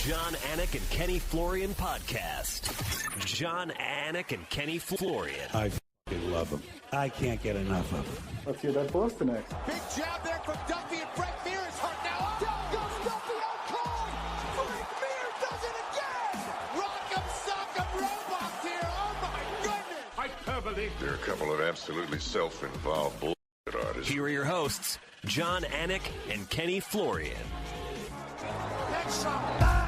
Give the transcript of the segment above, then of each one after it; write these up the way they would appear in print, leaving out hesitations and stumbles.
John Anik and Kenny Florian Podcast. John Anik and Kenny Florian. I f***ing love them. I can't get enough of them. Let's hear that Boston next. Big jab there from Duffy, and Frank Mir is hurt now. Down goes Duffy, call! Frank Mir does it again! Rock'em sock'em robots here, oh my goodness! Hyperbole. There are a couple of absolutely self-involved bullshit artists. Here are your hosts, John Anik and Kenny Florian. Next shot, bang!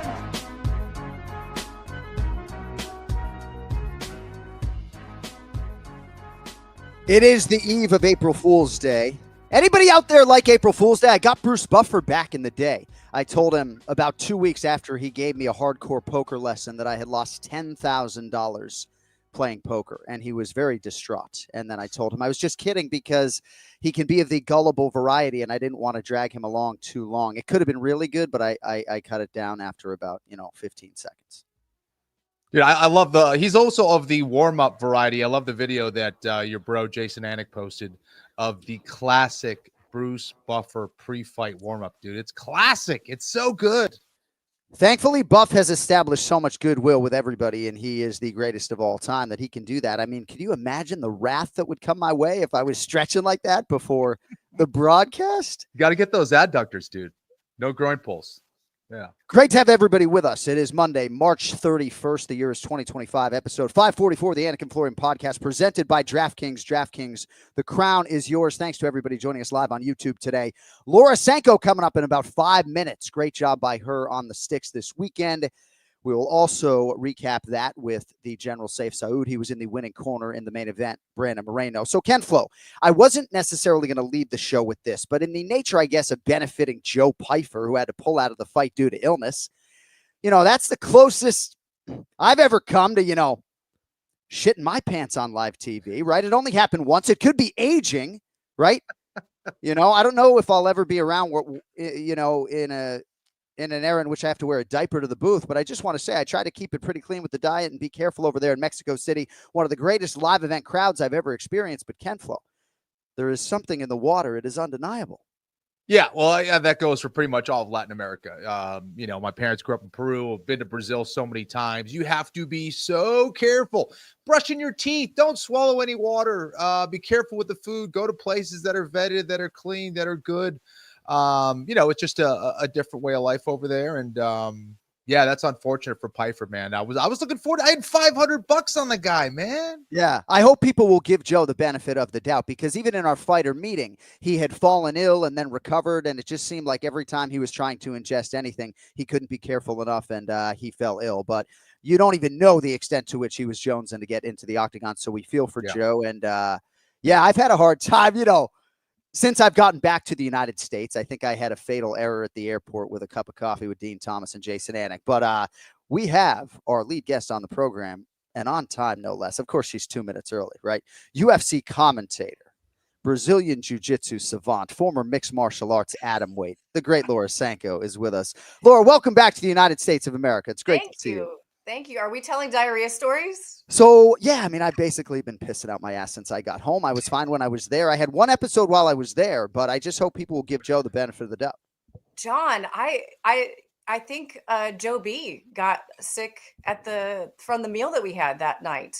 It is the eve of April Fool's Day. Anybody out there like April Fool's Day? I got Bruce Buffer back in the day. I told him about 2 weeks after he gave me a hardcore poker lesson that I had lost $10,000 playing poker, and he was very distraught. And then I told him I was just kidding because he can be of the gullible variety, and I didn't want to drag him along too long. It could have been really good, but I cut it down after about 15 seconds. Yeah, I love he's also of the warm-up variety. I love the video that your bro Jason Anik posted of the classic Bruce Buffer pre-fight warm-up, dude. It's classic. It's so good. Thankfully, Buff has established so much goodwill with everybody, and he is the greatest of all time, that he can do that. I mean, can you imagine the wrath that would come my way if I was stretching like that before the broadcast? You got to get those adductors, dude. No groin pulls. Yeah. Great to have everybody with us. It is Monday, March 31st. The year is 2025, episode 544, the Anik Florian Podcast, presented by DraftKings. DraftKings, the crown is yours. Thanks to everybody joining us live on YouTube today. Laura Sanko coming up in about 5 minutes. Great job by her on the sticks this weekend. We will also recap that with the General Sayif Saud. He was in the winning corner in the main event, Brandon Moreno. So, Ken Flo, I wasn't necessarily going to lead the show with this, but in the nature, I guess, of benefiting Joe Pyfer, who had to pull out of the fight due to illness, that's the closest I've ever come to, shitting my pants on live TV, right? It only happened once. It could be aging, right? I don't know if I'll ever be around, in an era in which I have to wear a diaper to the booth, but I just want to say I try to keep it pretty clean with the diet and be careful over there in Mexico City, one of the greatest live event crowds I've ever experienced. But Ken Flo, there is something in the water. It is undeniable. Yeah, well, that goes for pretty much all of Latin America. My parents grew up in Peru. I've been to Brazil so many times. You have to be so careful. Brushing your teeth. Don't swallow any water. Be careful with the food. Go to places that are vetted, that are clean, that are good. It's just a different way of life over there. And, yeah, that's unfortunate for Pyfer, man. I was looking forward. I had $500 on the guy, man. Yeah. I hope people will give Joe the benefit of the doubt, because even in our fighter meeting, he had fallen ill and then recovered. And it just seemed like every time he was trying to ingest anything, he couldn't be careful enough, and he fell ill. But you don't even know the extent to which he was jonesing to get into the octagon. So we feel for Joe. And, I've had a hard time, since I've gotten back to the United States. I think I had a fatal error at the airport with a cup of coffee with Dean Thomas and Jason Anik. But we have our lead guest on the program, and on time, no less. Of course, she's 2 minutes early, right? UFC commentator, Brazilian jiu-jitsu savant, former mixed martial arts atomweight, the great Laura Sanko is with us. Laura, welcome back to the United States of America. It's great to see you. Thank you. Are we telling diarrhea stories? So, yeah, I've basically been pissing out my ass since I got home. I was fine when I was there. I had one episode while I was there, but I just hope people will give Joe the benefit of the doubt. John, I think Joe B got sick from the meal that we had that night.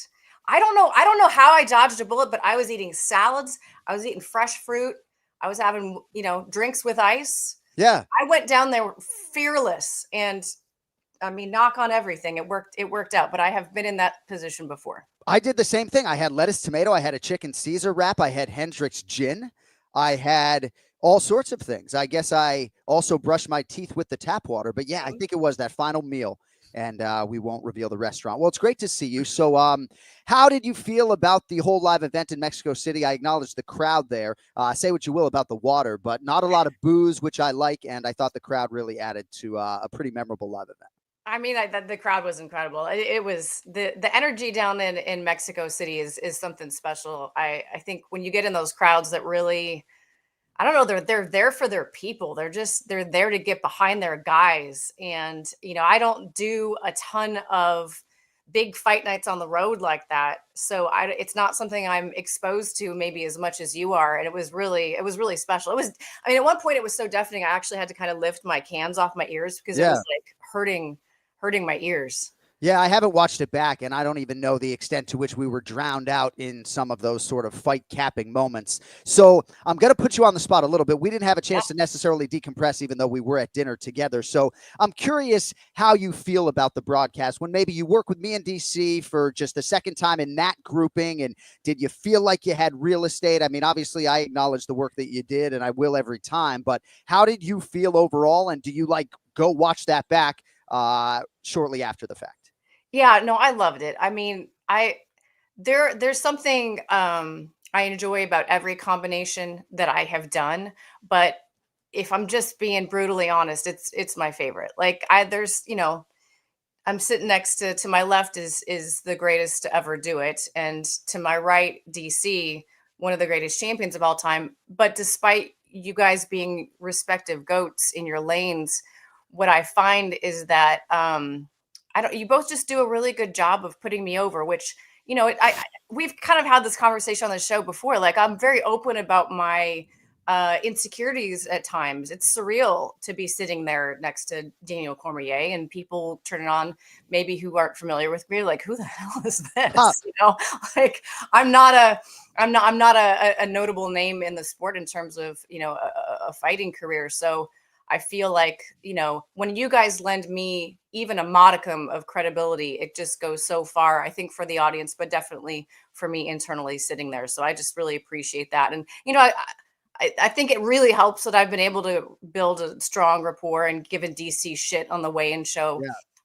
I don't know how I dodged a bullet, but I was eating salads. I was eating fresh fruit. I was having, drinks with ice. Yeah. I went down there fearless, and knock on everything. It worked out, but I have been in that position before. I did the same thing. I had lettuce, tomato. I had a chicken Caesar wrap. I had Hendrick's gin. I had all sorts of things. I guess I also brushed my teeth with the tap water, but yeah, I think it was that final meal, and we won't reveal the restaurant. Well, it's great to see you. So, how did you feel about the whole live event in Mexico City? I acknowledge the crowd there. Say what you will about the water, but not a lot of booze, which I like, and I thought the crowd really added to a pretty memorable live event. The crowd was incredible. It was the energy down in Mexico City is something special. I think when you get in those crowds that really, I don't know, they're there for their people. They're there to get behind their guys. And, I don't do a ton of big fight nights on the road like that. So it's not something I'm exposed to maybe as much as you are. And it was really special. At one point it was so deafening. I actually had to kind of lift my cans off my ears because it was like hurting hurting my ears. Yeah, I haven't watched it back, and I don't even know the extent to which we were drowned out in some of those sort of fight capping moments. So I'm going to put you on the spot a little bit. We didn't have a chance to necessarily decompress, even though we were at dinner together. So I'm curious how you feel about the broadcast when maybe you work with me in DC for just the second time in that grouping. And did you feel like you had real estate? I mean, obviously, I acknowledge the work that you did, and I will every time. But how did you feel overall? And do you go watch that back shortly after the fact? Yeah, no, I loved it. I mean, there's something I enjoy about every combination that I have done, but if I'm just being brutally honest, it's my favorite. Like there's, I'm sitting next to my left is the greatest to ever do it, and to my right, DC, one of the greatest champions of all time. But despite you guys being respective goats in your lanes, what I find is that you both just do a really good job of putting me over, which, we've kind of had this conversation on the show before. Like, I'm very open about my insecurities at times. It's surreal to be sitting there next to Daniel Cormier, and people turning on maybe who aren't familiar with me, like, who the hell is this? Like, I'm not a notable name in the sport in terms of, a fighting career. So I feel like, when you guys lend me even a modicum of credibility, it just goes so far, I think, for the audience, but definitely for me internally sitting there. So I just really appreciate that. And, I think it really helps that I've been able to build a strong rapport and given DC shit on the weigh-in show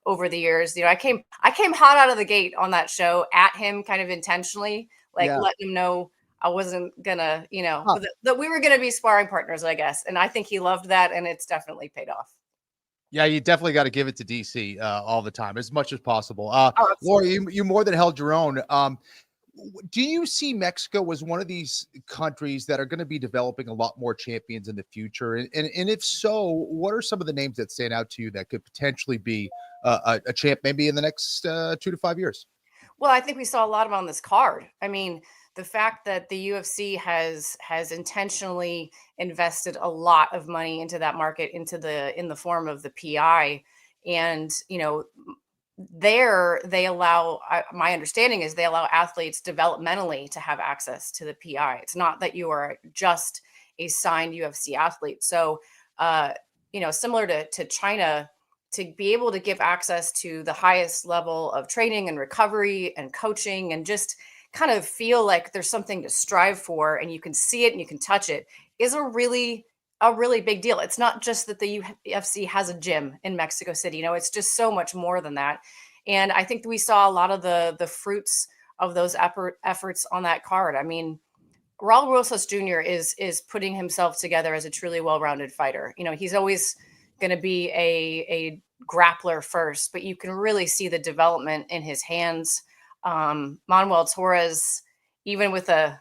over the years. I came hot out of the gate on that show at him kind of intentionally, letting him know I wasn't gonna, that we were gonna be sparring partners, I guess. And I think he loved that, and it's definitely paid off. Yeah, you definitely got to give it to DC all the time, as much as possible. Laura, you more than held your own. Do you see Mexico as one of these countries that are going to be developing a lot more champions in the future? And if so, what are some of the names that stand out to you that could potentially be a champ maybe in the next 2 to 5 years? Well, I think we saw a lot of on this card. I mean, the fact that the UFC has intentionally invested a lot of money into that market, in the form of the PI, and they allow, my understanding is they allow athletes developmentally to have access to the PI. It's not that you are just a signed UFC athlete. So similar to China, to be able to give access to the highest level of training and recovery and coaching, and just kind of feel like there's something to strive for, and you can see it and you can touch it, is a really big deal. It's not just that the UFC has a gym in Mexico City. It's just so much more than that. And I think that we saw a lot of the fruits of those efforts on that card. I mean, Raul Rosas Jr. is putting himself together as a truly well-rounded fighter. He's always going to be a grappler first, but you can really see the development in his hands. Manuel Torres, even with a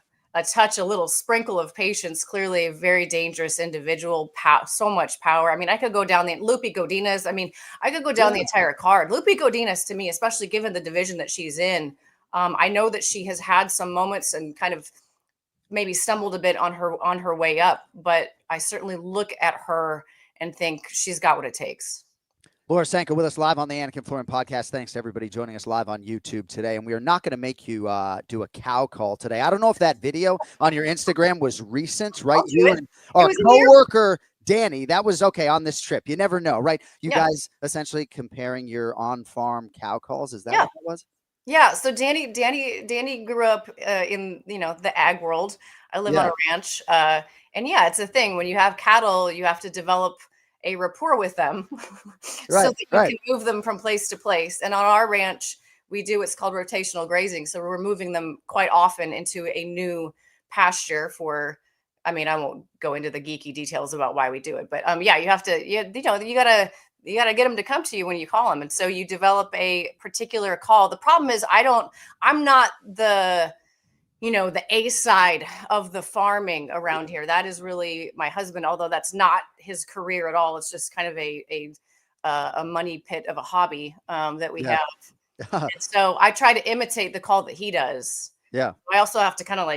little sprinkle of patience, clearly a very dangerous individual, so much power. I mean, I could go down Lupi Godinez. I mean, I could go down the entire card. Lupi Godinez, to me, especially given the division that she's in, I know that she has had some moments and kind of maybe stumbled a bit on her way up, but I certainly look at her and think she's got what it takes. Laura Sanko with us live on the Anik Florian Podcast. Thanks to everybody joining us live on YouTube today. And we are not going to make you do a cow call today. I don't know if that video on your Instagram was recent, right? You and our coworker, Danny, that was okay on this trip. You never know, right? You guys essentially comparing your on-farm cow calls. Is that what it was? Yeah. So Danny grew up in, the ag world. I live on a ranch. And it's a thing. When you have cattle, you have to develop a rapport with them so that you can move them from place to place. And on our ranch, we do what's called rotational grazing. So we're moving them quite often into a new pasture I won't go into the geeky details about why we do it, but you have to, you gotta get them to come to you when you call them. And so you develop a particular call. The problem is I'm not the A side of the farming around here. That is really my husband, although that's not his career at all. It's just kind of a money pit of a hobby that we have. And so I try to imitate the call that he does. Yeah. I also have to kind of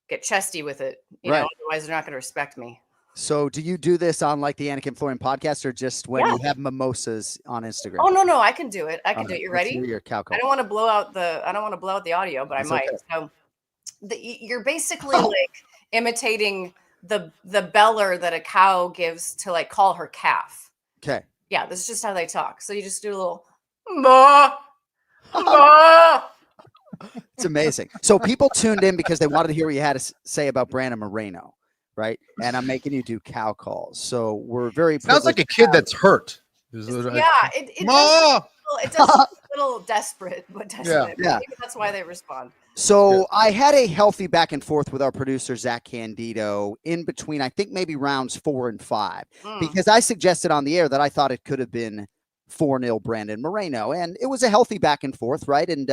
get chesty with it, otherwise they're not going to respect me. So do you do this on like the Anakin Florian podcast or just when you have mimosas on Instagram? Oh, no, I can do it. I can do it. You ready? Your cow call. I don't want to blow out the audio, but I might. Okay. So you're basically like imitating the beller that a cow gives to like call her calf. Okay. Yeah, this is just how they talk. So you just do a little ma, ma. It's amazing. So people tuned in because they wanted to hear what you had to say about Brandon Moreno, right? And I'm making you do cow calls. So we're very sounds like a kid that's hurt. Yeah, it does a little desperate, but desperate. Yeah. Maybe that's why they respond. So I had a healthy back and forth with our producer, Zach Candido, in between, I think maybe rounds 4 and 5, because I suggested on the air that I thought it could have been 4-0 Brandon Moreno. And it was a healthy back and forth, right? And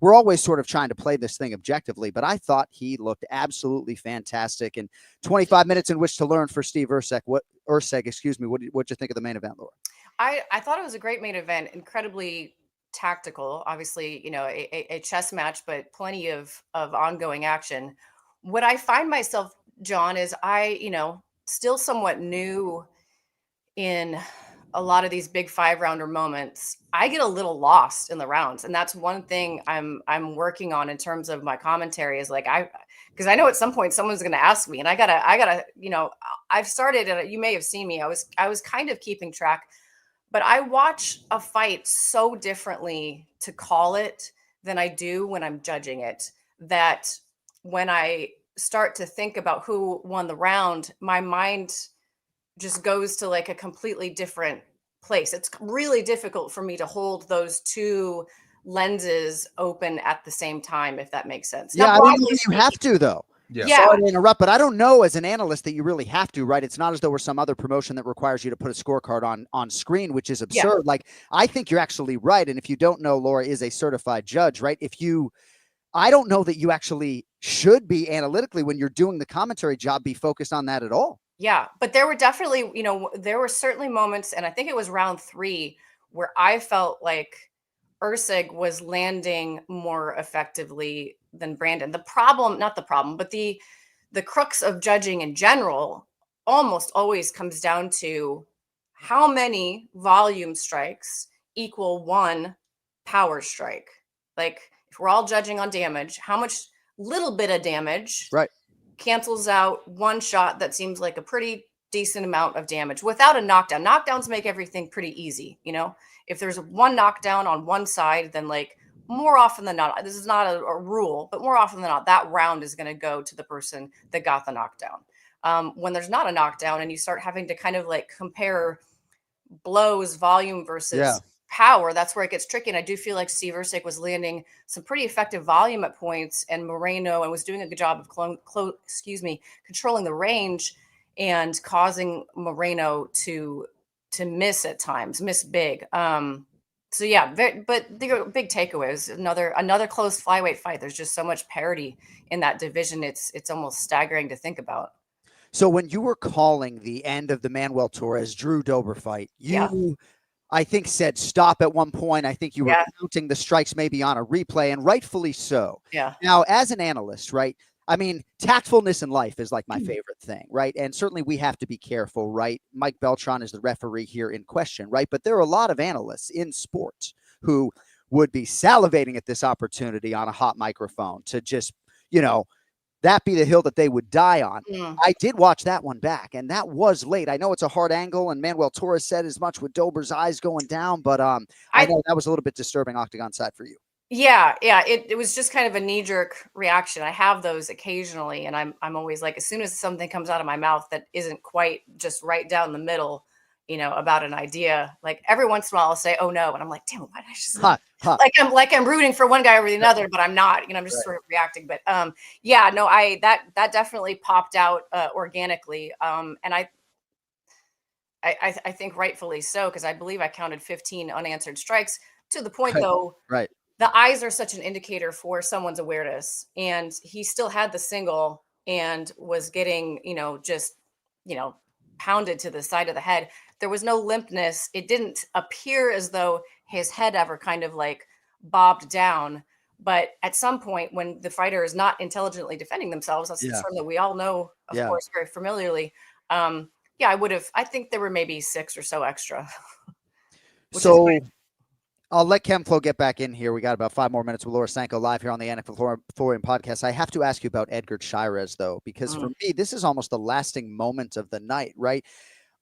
we're always sort of trying to play this thing objectively, but I thought he looked absolutely fantastic. And 25 minutes in which to learn for Steve Erceg. What'd you think of the main event, Laura? I thought it was a great main event, incredibly tactical, obviously, a chess match, but plenty of ongoing action. What I find myself, John, is still somewhat new in a lot of these big 5-rounder moments. I get a little lost in the rounds, and that's one thing I'm working on in terms of my commentary is like because I know at some point someone's going to ask me, and I gotta I've started, and you may have seen me. I was kind of keeping track. But I watch a fight so differently to call it than I do when I'm judging it, that when I start to think about who won the round, my mind just goes to like a completely different place. It's really difficult for me to hold those two lenses open at the same time, if that makes sense. Yeah, I don't think you have to, though. Yeah. Sorry to interrupt, but I don't know as an analyst that you really have to, right? It's not as though we're some other promotion that requires you to put a scorecard on screen, which is absurd. Yeah. Like, I think you're actually right. And if you don't know, Laura is a certified judge, right? I don't know that you actually should be analytically when you're doing the commentary job, be focused on that at all. Yeah. But there were definitely, there were certainly moments, and I think it was round 3 where I felt like Erceg was landing more effectively than Brandon. The crux of judging in general almost always comes down to how many volume strikes equal 1 power strike. Like if we're all judging on damage, how much little bit of damage cancels out 1 shot that seems like a pretty decent amount of damage without a knockdown. Knockdowns make everything pretty easy. If there's 1 knockdown on one side, then like more often than not, this is not a rule, but more often than not, that round is going to go to the person that got the knockdown. When there's not a knockdown and you start having to kind of like compare blows, volume versus power, that's where it gets tricky. And I do feel like Steve Erceg was landing some pretty effective volume at points, and Moreno was doing a good job of controlling the range and causing Moreno to miss at times, miss big. So yeah, but the big takeaway is another close flyweight fight. There's just so much parity in that division. It's almost staggering to think about. So when you were calling the end of the Manuel Torres Drew Dober fight, I think said stop at one point. I think you were counting the strikes maybe on a replay, and rightfully so. Yeah. Now, as an analyst, right? I mean, tactfulness in life is like my favorite thing, right? And certainly we have to be careful, right? Mike Beltran is the referee here in question, right? But there are a lot of analysts in sports who would be salivating at this opportunity on a hot microphone to just, that be the hill that they would die on. I did watch that one back, and that was late. I know it's a hard angle, and Manuel Torres said as much with Dober's eyes going down, but I know that was a little bit disturbing octagon side for you. Yeah. It was just kind of a knee-jerk reaction. I have those occasionally, and I'm always like, as soon as something comes out of my mouth that isn't quite just right down the middle, about an idea, like every once in a while I'll say, "Oh no," and I'm like, "Damn, why did I just like I'm rooting for one guy over the other, but I'm not. I'm just sort of reacting." But that definitely popped out organically, and I think rightfully so, because I believe I counted 15 unanswered strikes. To the point, though, the eyes are such an indicator for someone's awareness, and he still had the single and was getting, pounded to the side of the head. There was no limpness. It didn't appear as though his head ever kind of like bobbed down. But at some point, when the fighter is not intelligently defending themselves, that's a term that we all know, of course, very familiarly. Yeah, I think there were maybe 6 or so extra. So I'll let Chem Flo get back in here. We got about 5 more minutes with Laura Sanko live here on the Anik Florian Podcast. I have to ask you about Edgar Chairez, though, because for me, this is almost the lasting moment of the night, right?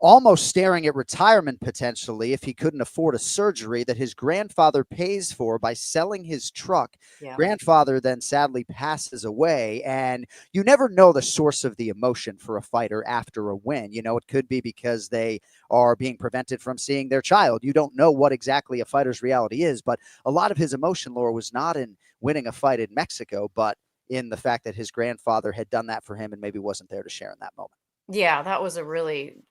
Almost staring at retirement potentially if he couldn't afford a surgery that his grandfather pays for by selling his truck. Yeah. Grandfather then sadly passes away, and you never know the source of the emotion for a fighter after a win. You know, it could be because they are being prevented from seeing their child. You don't know what exactly a fighter's reality is, but a lot of his emotion, Laura, was not in winning a fight in Mexico, but in the fact that his grandfather had done that for him and maybe wasn't there to share in that moment. Yeah, that was a really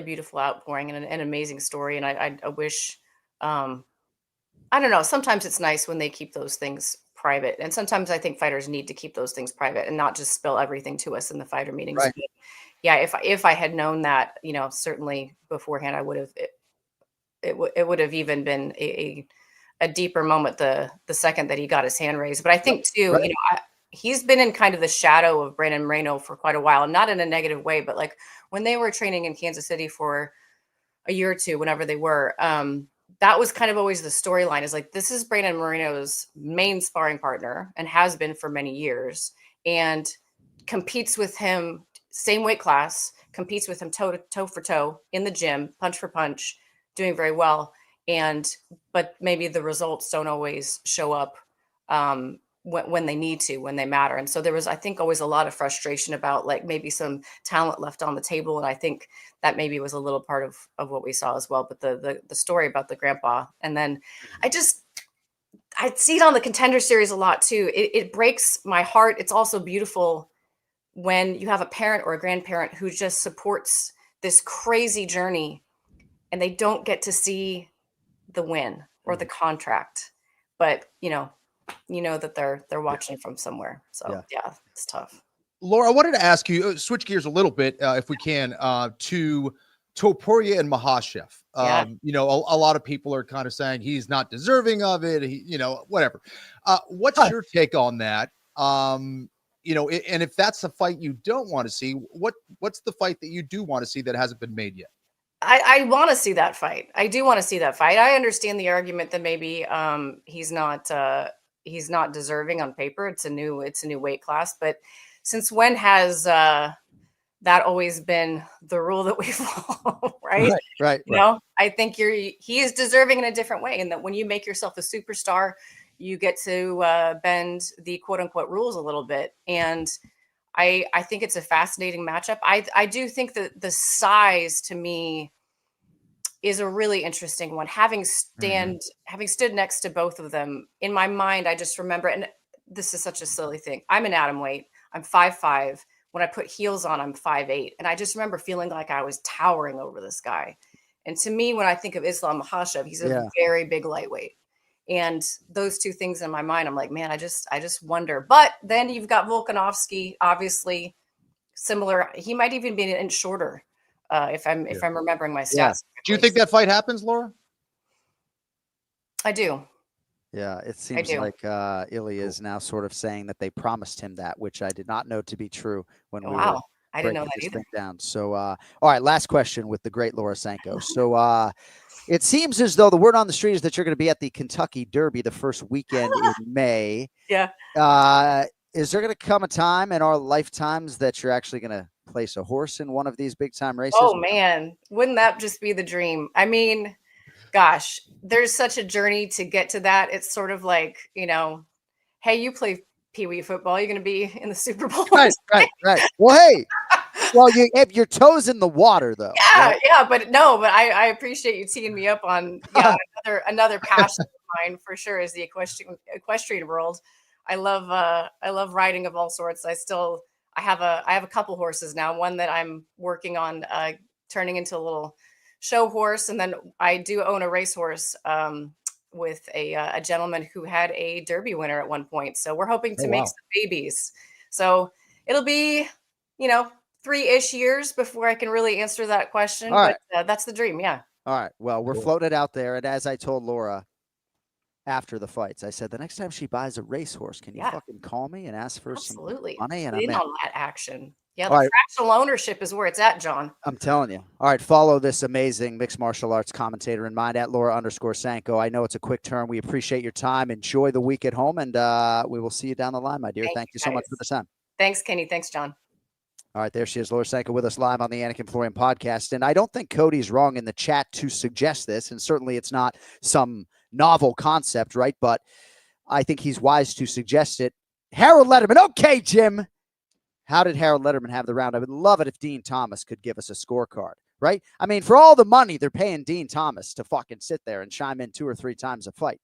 beautiful outpouring and an amazing story. And I wish, I don't know, sometimes it's nice when they keep those things private. And sometimes I think fighters need to keep those things private and not just spill everything to us in the fighter meetings. Right. But yeah, if I had known that, you know, certainly beforehand, I would have, it would have even been a deeper moment the second that he got his hand raised. But I think too, Right. you know, he's been in kind of the shadow of Brandon Moreno for quite a while, not in a negative way, but like when they were training in Kansas City for a year or two, whenever they were, that was kind of always the storyline is like, this is Brandon Moreno's main sparring partner and has been for many years and competes with him, same weight class, competes with him toe for toe in the gym, punch for punch, doing very well. But maybe the results don't always show up, when they need to, when they matter. And so there was, I think, always a lot of frustration about like maybe some talent left on the table. And I think that maybe was a little part of what we saw as well. But the story about the grandpa, and then I see it on the Contender Series a lot too. It breaks my heart. It's also beautiful when you have a parent or a grandparent who just supports this crazy journey and they don't get to see the win or the contract, but you know that they're watching from somewhere. So yeah, it's tough. Laura, I wanted to ask you, switch gears a little bit, if we can, to Topuria and Makhachev. You know, a lot of people are kind of saying he's not deserving of it. You know, whatever. What's your take on that? You know, and if that's a fight you don't want to see, what's the fight that you do want to see that hasn't been made yet? I want to see that fight. I do want to see that fight. I understand the argument that maybe he's not deserving on paper. It's a new weight class, but since when has that always been the rule that we follow, right? Right. You know, I think he is deserving in a different way, and that when you make yourself a superstar, you get to bend the quote unquote rules a little bit. And I think it's a fascinating matchup. I do think that the size to me is a really interesting one. Having stood next to both of them, in my mind, I just remember, and this is such a silly thing, I'm an atom weight. I'm 5'5". When I put heels on, I'm 5'8". And I just remember feeling like I was towering over this guy. And to me, when I think of Islam Makhachev, he's a very big lightweight. And those two things in my mind, I'm like, man, I just wonder. But then you've got Volkanovski, obviously similar. He might even be an inch shorter, if I'm remembering my stats. Yeah. Do you think that fight happens, Laura? I do. Yeah, it seems like Ilya is now sort of saying that they promised him that, which I did not know to be true when we were I didn't know that this either. thing down. So, all right, last question with the great Laura Sanko. So, it seems as though the word on the street is that you're going to be at the Kentucky Derby the first weekend in May. Yeah. Is there going to come a time in our lifetimes that you're actually going to place a horse in one of these big time races? Oh man, wouldn't that just be the dream? I mean, gosh, there's such a journey to get to that. It's sort of like, you know, hey, you play Pee-wee football, you're going to be in the Super Bowl. Right. Well, hey, you have your toes in the water, though. Yeah, but I appreciate you teeing me up on another passion of mine for sure is the equestrian world. I love riding of all sorts. I have a couple horses now. One that I'm working on turning into a little show horse, and then I do own a racehorse with a gentleman who had a Derby winner at one point. So we're hoping to make some babies. So it'll be, 3-ish years before I can really answer that question. All right. But that's the dream. Yeah. All right. Well, we're floating it out there. And as I told Laura, after the fights. I said, the next time she buys a racehorse, can you fucking call me and ask for some money? And I'm in on that action. Yeah, All the right. fractional ownership is where it's at, John. I'm telling you. All right, follow this amazing mixed martial arts commentator in mind at Laura_Sanko. I know it's a quick turn. We appreciate your time. Enjoy the week at home, and we will see you down the line, my dear. Thank you so much for the time. Thanks, Kenny. Thanks, John. All right, there she is, Laura Sanko, with us live on the Anik Florian podcast. And I don't think Cody's wrong in the chat to suggest this, and certainly it's not some novel concept, right? But I think he's wise to suggest it. Harold Letterman. Okay, Jim. How did Harold Letterman have the round? I would love it if Dean Thomas could give us a scorecard, right? I mean, for all the money they're paying Dean Thomas to fucking sit there and chime in 2 or 3 times a fight.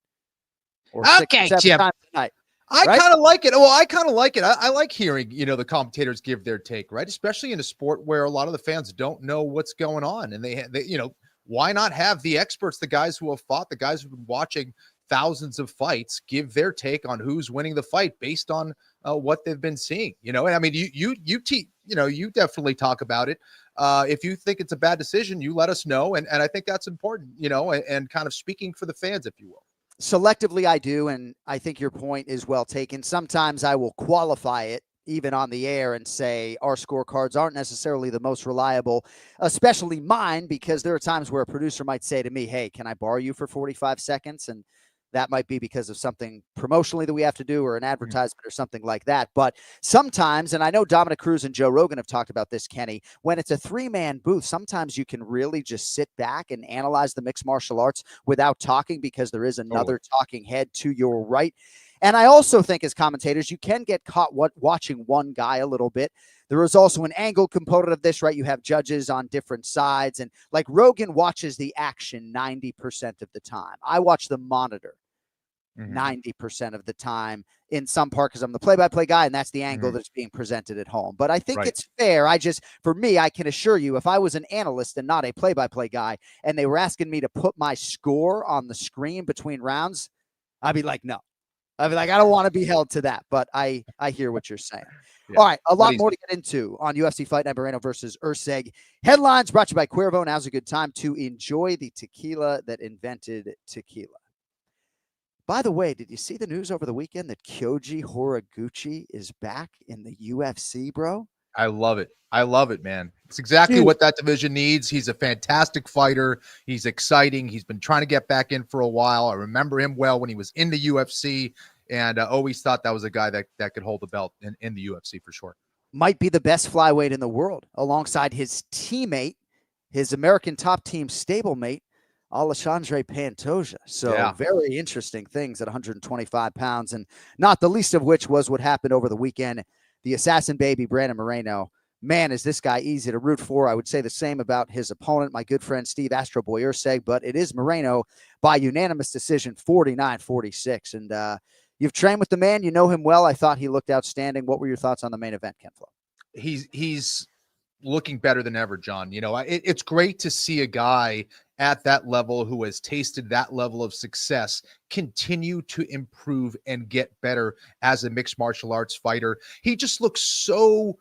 Or okay, 6 or 7 Jim. times a night. I kind of like it. Well, I kind of like it. I like hearing, the commentators give their take, right? Especially in a sport where a lot of the fans don't know what's going on. And they why not have the experts, the guys who have fought, the guys who've been watching thousands of fights, give their take on who's winning the fight based on what they've been seeing, and I mean, you definitely talk about it. If you think it's a bad decision, you let us know. And I think that's important, and kind of speaking for the fans, if you will. Selectively, I do. And I think your point is well taken. Sometimes I will qualify it even on the air and say our scorecards aren't necessarily the most reliable, especially mine, because there are times where a producer might say to me, hey, can I borrow you for 45 seconds? And that might be because of something promotionally that we have to do or an advertisement or something like that. But sometimes, and I know Dominic Cruz and Joe Rogan have talked about this, Kenny, when it's a 3-man booth, sometimes you can really just sit back and analyze the mixed martial arts without talking, because there is another talking head to your right. And I also think as commentators, you can get caught watching one guy a little bit. There is also an angle component of this, right? You have judges on different sides. And like Rogan watches the action 90% of the time. I watch the monitor 90% of the time, in some part because I'm the play-by-play guy, and that's the angle that's being presented at home. But I think it's fair. For me, I can assure you, if I was an analyst and not a play-by-play guy, and they were asking me to put my score on the screen between rounds, I'd be like, no. I'd be like, I don't want to be held to that. But I hear what you're saying. Yeah. All right, a lot more to get into on UFC Fight Night, Moreno versus Erceg. Headlines brought to you by Cuervo. Now's a good time to enjoy the tequila that invented tequila. By the way, did you see the news over the weekend that Kyoji Horiguchi is back in the UFC, bro? I love it. I love it, man. It's exactly what that division needs. He's a fantastic fighter. He's exciting. He's been trying to get back in for a while. I remember him well when he was in the UFC, and always thought that was a guy that could hold the belt in the UFC for sure. Might be the best flyweight in the world, alongside his teammate, his American top team stablemate, Alexandre Pantoja. So very interesting things at 125 pounds, and not the least of which was what happened over the weekend. The assassin baby, Brandon Moreno. Man, is this guy easy to root for. I would say the same about his opponent, my good friend Steve Astro Boy Erceg, but it is Moreno by unanimous decision, 49-46. And you've trained with the man. You know him well. I thought he looked outstanding. What were your thoughts on the main event, Ken Flo? He's looking better than ever, John. It's great to see a guy at that level who has tasted that level of success continue to improve and get better as a mixed martial arts fighter. He just looks so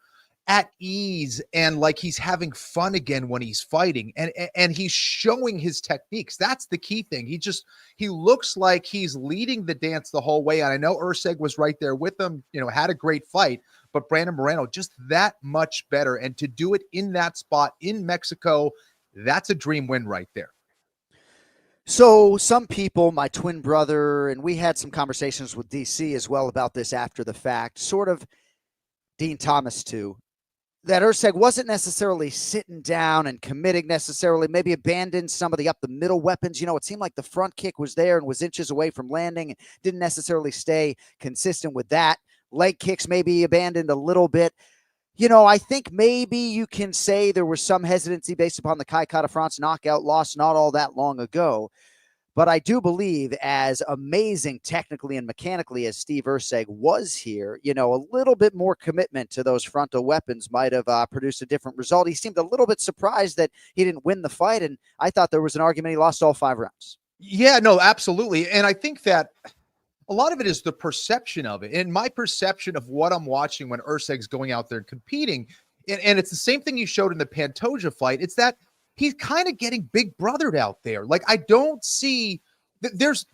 at ease and like he's having fun again when he's fighting, and he's showing his techniques. That's the key thing. He looks like he's leading the dance the whole way. And I know Erceg was right there with him, had a great fight, but Brandon Moreno just that much better. And to do it in that spot in Mexico, that's a dream win right there. So some people, my twin brother, and we had some conversations with DC as well about this after the fact, sort of Dean Thomas too, that Erceg wasn't necessarily sitting down and committing necessarily, maybe abandoned some of the up the middle weapons. It seemed like the front kick was there and was inches away from landing and didn't necessarily stay consistent with that. Leg kicks maybe abandoned a little bit. I think maybe you can say there was some hesitancy based upon the Kai Kara-France knockout loss not all that long ago. But I do believe, as amazing technically and mechanically as Steve Erceg was here, a little bit more commitment to those frontal weapons might have produced a different result. He seemed a little bit surprised that he didn't win the fight, and I thought there was an argument he lost all 5 rounds. Yeah, no, absolutely. And I think that a lot of it is the perception of it. And my perception of what I'm watching when Erceg's going out there and competing, and it's the same thing you showed in the Pantoja fight, it's that he's kind of getting big brothered out there. Like, I don't see there's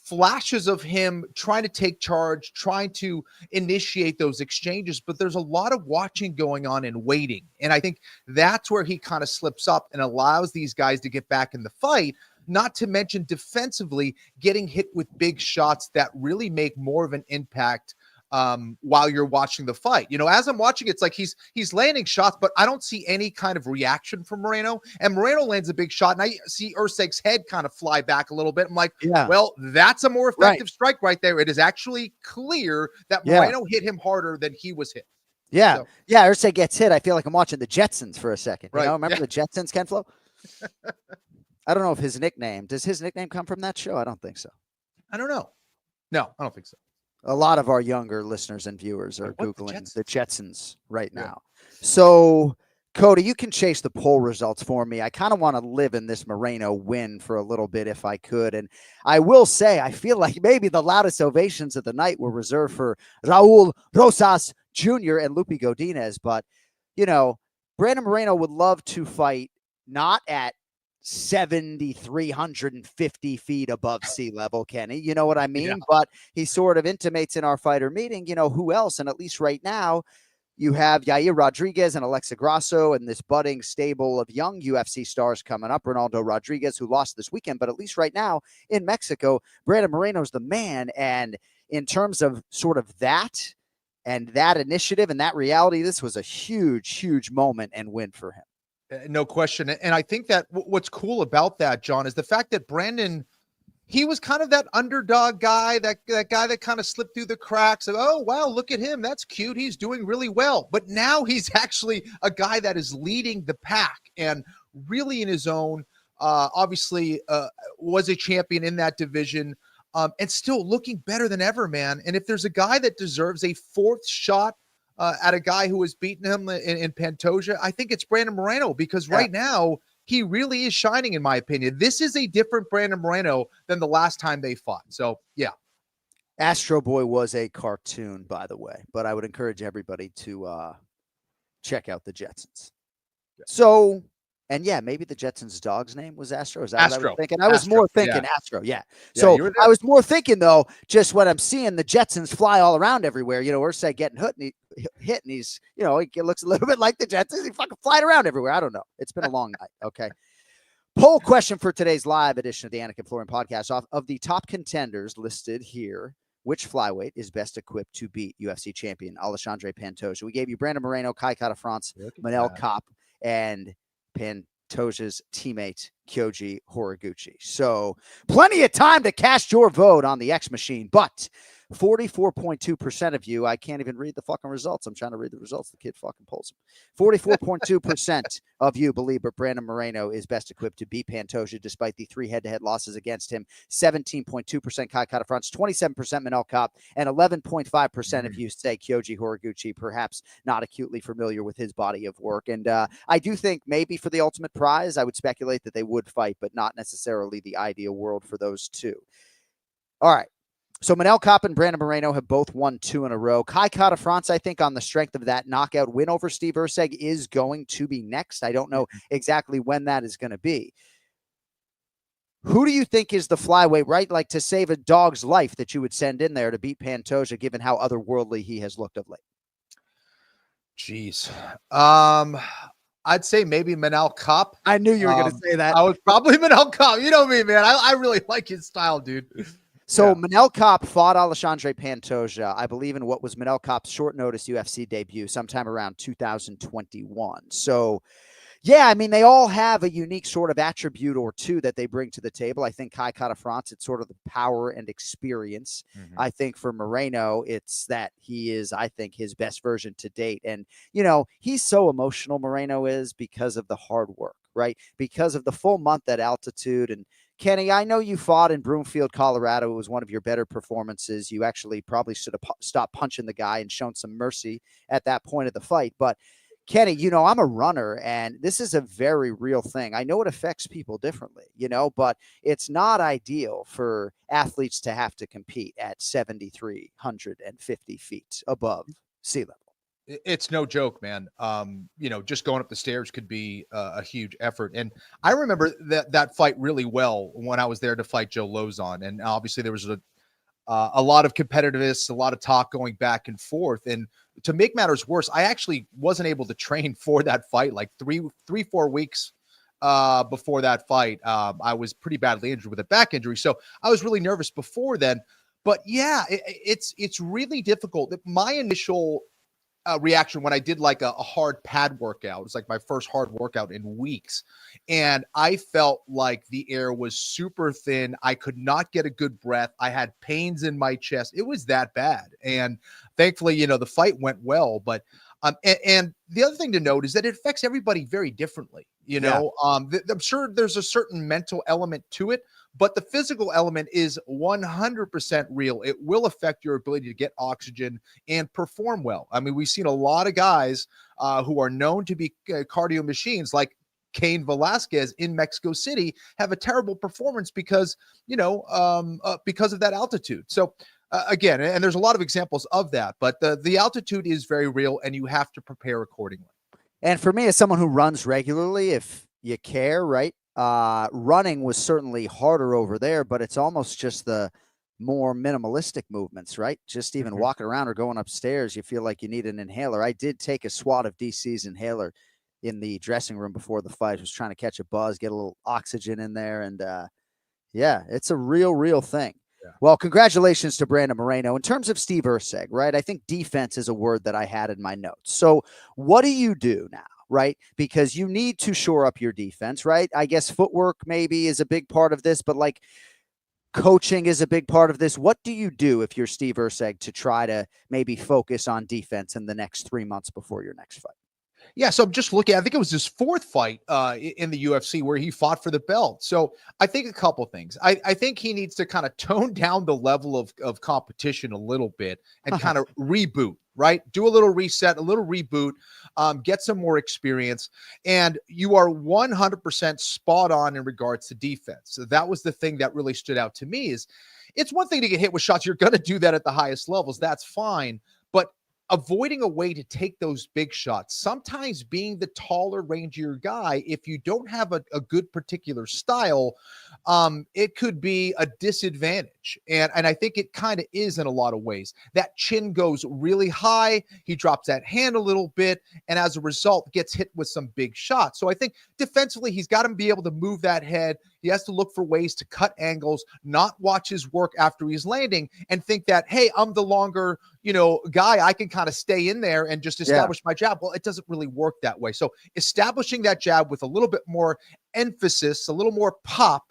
flashes of him trying to take charge, trying to initiate those exchanges, but there's a lot of watching going on and waiting. And I think that's where he kind of slips up and allows these guys to get back in the fight, not to mention defensively getting hit with big shots that really make more of an impact while you're watching the fight. You know, as I'm watching, it's like he's landing shots, but I don't see any kind of reaction from Moreno. And Moreno lands a big shot, and I see Erceg's head kind of fly back a little bit. I'm like, well, that's a more effective strike right there. It is actually clear that Moreno hit him harder than he was hit. Yeah. So. Yeah. Erceg gets hit. I feel like I'm watching the Jetsons for a second. Right. You know, remember the Jetsons, Ken Flo? I don't know if his nickname, does his nickname come from that show? I don't think so. I don't know. No, I don't think so. A lot of our younger listeners and viewers are Googling the Jetsons right Yeah. now. So, Cody, you can chase the poll results for me. I kind of want to live in this Moreno win for a little bit if I could. And I will say, I feel like maybe the loudest ovations of the night were reserved for Raul Rosas Jr. and Lupi Godinez. But, you know, Brandon Moreno would love to fight not at 7,350 feet above sea level, Kenny. You know what I mean? Yeah. But he sort of intimates in our fighter meeting, you know, who else? And at least right now, you have Yair Rodriguez and Alexa Grasso and this budding stable of young UFC stars coming up. Ronaldo Rodriguez, who lost this weekend, but at least right now in Mexico, Brandon Moreno's the man. And in terms of sort of that and that initiative and that reality, this was a huge, huge moment and win for him. No question. And I think that what's cool about that, John, is the fact that Brandon, he was kind of that underdog guy, that guy that kind of slipped through the cracks of, oh, wow, look at him. That's cute. He's doing really well. But now he's actually a guy that is leading the pack and really in his own, obviously was a champion in that division and still looking better than ever, man. And if there's a guy that deserves a fourth shot at a guy who has beaten him in Pantoja, I think it's Brandon Moreno, because right now he really is shining, in my opinion. This is a different Brandon Moreno than the last time they fought. So, yeah. Astro Boy was a cartoon, by the way, but I would encourage everybody to check out the Jetsons. Yeah. So, and yeah, maybe the Jetsons' dog's name was Astro. Is that Astro. what I was thinking? I was more thinking Astro. Yeah. So I was more thinking, though, just when I'm seeing the Jetsons fly all around everywhere, you know, Erceg getting hit and he's, you know, he looks a little bit like the Jetsons. He fucking flying around everywhere. I don't know. It's been a long night. Okay. Poll question for today's live edition of the Anik Florian Podcast. Of the top contenders listed here, which flyweight is best equipped to beat UFC champion Alexandre Pantoja? We gave you Brandon Moreno, Kai Kara-France, Manel Kape, and Pantoja's teammate Kyoji Horiguchi. So plenty of time to cast your vote on the X machine, but 44.2% of you, I can't even read the fucking results. I'm trying to read the results. The kid fucking pulls them. 44.2% of you believe that Brandon Moreno is best equipped to beat Pantoja despite the 3 head-to-head losses against him. 17.2% Kai Kara-France, 27% Manel Kape, and 11.5% of you say Kyoji Horiguchi, perhaps not acutely familiar with his body of work. And I do think maybe for the ultimate prize, I would speculate that they would fight, but not necessarily the ideal world for those two. All right. So Manel Kape and Brandon Moreno have both won 2 in a row. Kai Kara-France, I think, on the strength of that knockout win over Steve Erceg, is going to be next. I don't know exactly when that is going to be. Who do you think is the flyweight, right? Like, to save a dog's life that you would send in there to beat Pantoja, given how otherworldly he has looked of late? Jeez. I'd say maybe Manel Kape. I knew you were going to say that. I was probably Manel Kape. You know me, man. I really like his style, dude. So Manel Kape fought Alexandre Pantoja, I believe, in what was Manel Kape's short notice UFC debut sometime around 2021. So, yeah, I mean, they all have a unique sort of attribute or two that they bring to the table. I think Kai Kara-France, it's sort of the power and experience. I think for Moreno, it's that he is, I think, his best version to date. And, you know, he's so emotional, Moreno is, because of the hard work, right? Because of the full month at altitude. And Kenny, I know you fought in Broomfield, Colorado. It was one of your better performances. You actually probably should have stopped punching the guy and shown some mercy at that point of the fight. But Kenny, you know, I'm a runner, and this is a very real thing. I know it affects people differently, you know, but it's not ideal for athletes to have to compete at 7,350 feet above sea level. It's no joke, man. Just going up the stairs could be a huge effort. And I remember that fight really well when I was there to fight Joe Lozon. And obviously there was a lot of competitiveness, a lot of talk going back and forth. And to make matters worse, I actually wasn't able to train for that fight, like 4 weeks before that fight. I was pretty badly injured with a back injury. So I was really nervous before then. But yeah, it's really difficult. My initial reaction when I did like a hard pad workout, it was like my first hard workout in weeks, and I felt like the air was super thin. I could not get a good breath. I had pains in my chest. It was that bad. And thankfully, the fight went well. But and the other thing to note is that it affects everybody very differently. I'm sure there's a certain mental element to it, but the physical element is 100% real. It will affect your ability to get oxygen and perform well. I mean, we've seen a lot of guys who are known to be cardio machines, like Cain Velasquez in Mexico City, have a terrible performance because of that altitude. So again, and there's a lot of examples of that, but the altitude is very real, and you have to prepare accordingly. And for me, as someone who runs regularly, if you care, right? Running was certainly harder over there, but it's almost just the more minimalistic movements, right? Just even walking around or going upstairs, you feel like you need an inhaler. I did take a swat of DC's inhaler in the dressing room before the fight. I was trying to catch a buzz, get a little oxygen in there. And yeah, it's a real thing. Yeah. Well, congratulations to Brandon Moreno. In terms of Steve Erceg, right? I think defense is a word that I had in my notes. So what do you do now? Right? Because you need to shore up your defense, right? I guess footwork maybe is a big part of this, but like coaching is a big part of this. What do you do if you're Steve Erceg to try to maybe focus on defense in the next 3 months before your next fight? Yeah, so I'm just looking, I think it was his fourth fight in the UFC where he fought for the belt. So I think a couple things. I think he needs to kind of tone down the level of competition a little bit and kind of reboot, right? Do a little reset, a little reboot, get some more experience. And you are 100% spot on in regards to defense. So that was the thing that really stood out to me. Is it's one thing to get hit with shots. You're going to do that at the highest levels. That's fine. But avoiding a way to take those big shots, sometimes being the taller, rangier guy, if you don't have a good particular style, it could be a disadvantage. And I think it kind of is in a lot of ways. That chin goes really high. He drops that hand a little bit, and as a result, gets hit with some big shots. So I think defensively, he's got to be able to move that head. He has to look for ways to cut angles, not watch his work after he's landing and think that, hey, I'm the longer, guy. I can kind of stay in there and just establish my jab. Well, it doesn't really work that way. So establishing that jab with a little bit more emphasis, a little more pop,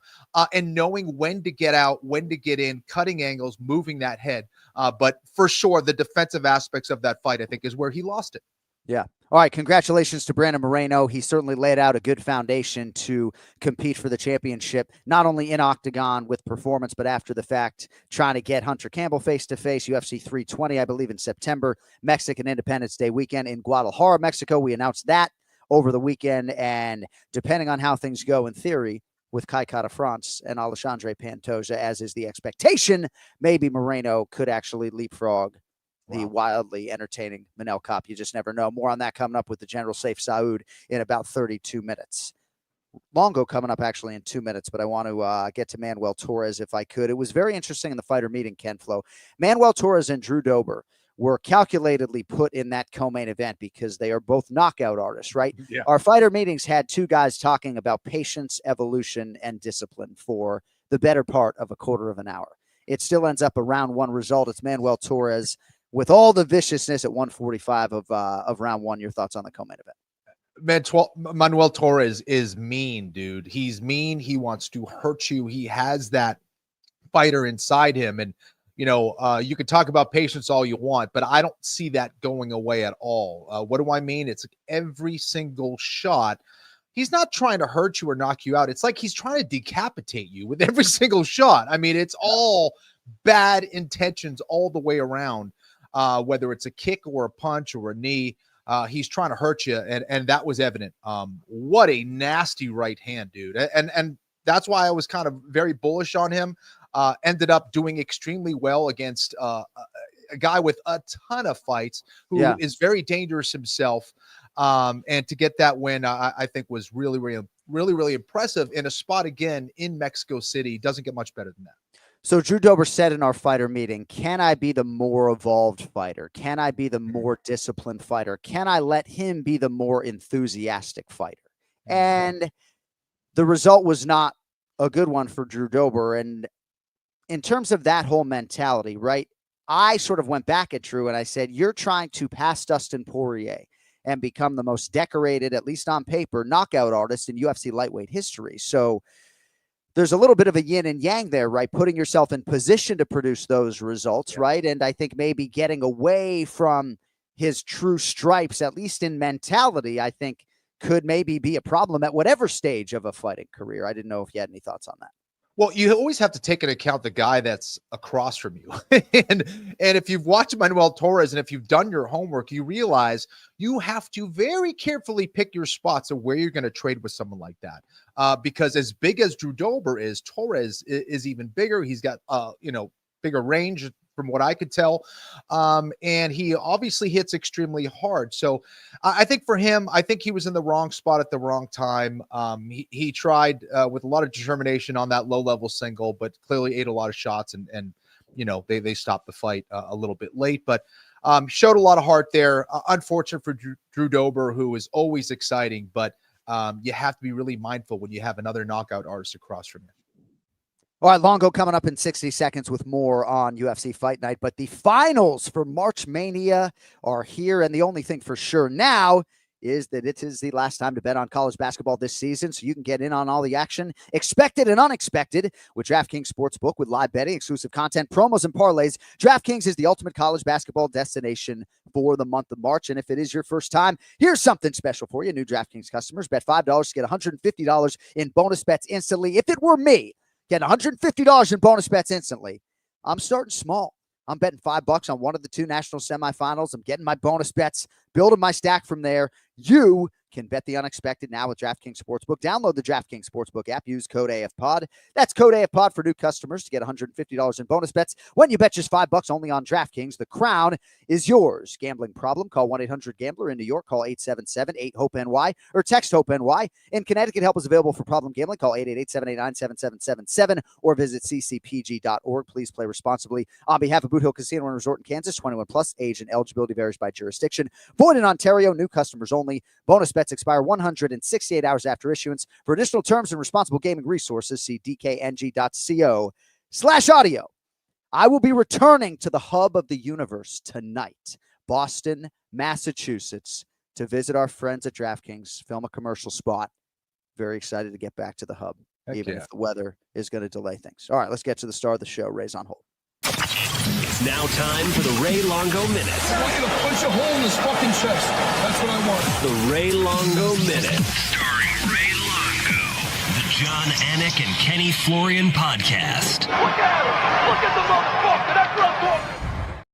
and knowing when to get out, when to get in, cutting angles, moving that head. But for sure, the defensive aspects of that fight, I think, is where he lost it. Yeah. All right. Congratulations to Brandon Moreno. He certainly laid out a good foundation to compete for the championship, not only in octagon with performance, but after the fact, trying to get Hunter Campbell face-to-face, UFC 320, I believe, in September, Mexican Independence Day weekend in Guadalajara, Mexico. We announced that over the weekend, and depending on how things go in theory with Kai Kara-France and Alexandre Pantoja, as is the expectation, maybe Moreno could actually leapfrog the wildly entertaining Manel Kape. You just never know. More on that coming up with the General Sayif Saud in about 32 minutes. Longo coming up actually in 2 minutes, but I want to get to Manuel Torres if I could. It was very interesting in the fighter meeting, Ken Flo. Manuel Torres and Drew Dober were calculatedly put in that co-main event because they are both knockout artists, right? Yeah. Our fighter meetings had two guys talking about patience, evolution, and discipline for the better part of a quarter of an hour. It still ends up a round one result. It's Manuel Torres with all the viciousness at 145 of round one. Your thoughts on the co-main event? Manuel Torres is mean, dude. He's mean. He wants to hurt you. He has that fighter inside him. And, you can talk about patience all you want, but I don't see that going away at all. What do I mean? It's like every single shot. He's not trying to hurt you or knock you out. It's like he's trying to decapitate you with every single shot. I mean, it's all bad intentions all the way around. Whether it's a kick or a punch or a knee, he's trying to hurt you. And that was evident. What a nasty right hand, dude. And that's why I was kind of very bullish on him. Ended up doing extremely well against a guy with a ton of fights who is very dangerous himself. And to get that win, I think was really impressive in a spot again in Mexico City. Doesn't get much better than that. So Drew Dober said in our fighter meeting, can I be the more evolved fighter? Can I be the more disciplined fighter? Can I let him be the more enthusiastic fighter? And the result was not a good one for Drew Dober. And in terms of that whole mentality, right, I sort of went back at Drew and I said, you're trying to pass Dustin Poirier and become the most decorated, at least on paper, knockout artist in UFC lightweight history. So there's a little bit of a yin and yang there, right? Putting yourself in position to produce those results, right? And I think maybe getting away from his true stripes, at least in mentality, I think could maybe be a problem at whatever stage of a fighting career. I didn't know if you had any thoughts on that. Well, you always have to take into account the guy that's across from you. and if you've watched Manuel Torres and if you've done your homework, you realize you have to very carefully pick your spots of where you're going to trade with someone like that. Because as big as Drew Dober is, Torres is even bigger. He's got, bigger range from what I could tell. And he obviously hits extremely hard. So I think for him, I think he was in the wrong spot at the wrong time. He tried with a lot of determination on that low-level single, but clearly ate a lot of shots and they stopped the fight a little bit late, but showed a lot of heart there. Unfortunate for Drew Dober, who is always exciting, but you have to be really mindful when you have another knockout artist across from you. All right, Longo coming up in 60 seconds with more on UFC Fight Night. But the finals for March Mania are here. And the only thing for sure now is that it is the last time to bet on college basketball this season. So you can get in on all the action, expected and unexpected, with DraftKings Sportsbook with live betting, exclusive content, promos, and parlays. DraftKings is the ultimate college basketball destination for the month of March. And if it is your first time, here's something special for you. New DraftKings customers bet $5 to get $150 in bonus bets instantly. If it were me, get $150 in bonus bets instantly. I'm starting small. I'm betting $5 on one of the two national semifinals. I'm getting my bonus bets, building my stack from there. You can bet the unexpected now with DraftKings Sportsbook. Download the DraftKings Sportsbook app. Use code AFPOD. That's code AFPOD for new customers to get $150 in bonus bets when you bet just $5 only on DraftKings. The crown is yours. Gambling problem? Call 1-800-GAMBLER. In New York, call 877-8-HOPE-NY or text HOPE-NY. In Connecticut, help is available for problem gambling. Call 888-789-7777 or visit ccpg.org. Please play responsibly. On behalf of Boot Hill Casino and Resort in Kansas, 21 plus, age and eligibility varies by jurisdiction. Void in Ontario, new customers only. Bonus bets expire 168 hours after issuance. For additional terms and responsible gaming resources, see dkng.co/audio. I will be returning to the hub of the universe tonight, Boston, Massachusetts, to visit our friends at DraftKings, film a commercial spot. Very excited to get back to the hub, even if the weather is going to delay things. All right, let's get to the star of the show. Ray's on hold. It's now time for the Ray Longo Minute. I want you to punch a hole in his fucking chest. That's what I want. The Ray Longo Minute. Starring Ray Longo. The John Anik and Kenny Florian Podcast. Look at him. Look at the motherfucker. That's what I'm talking.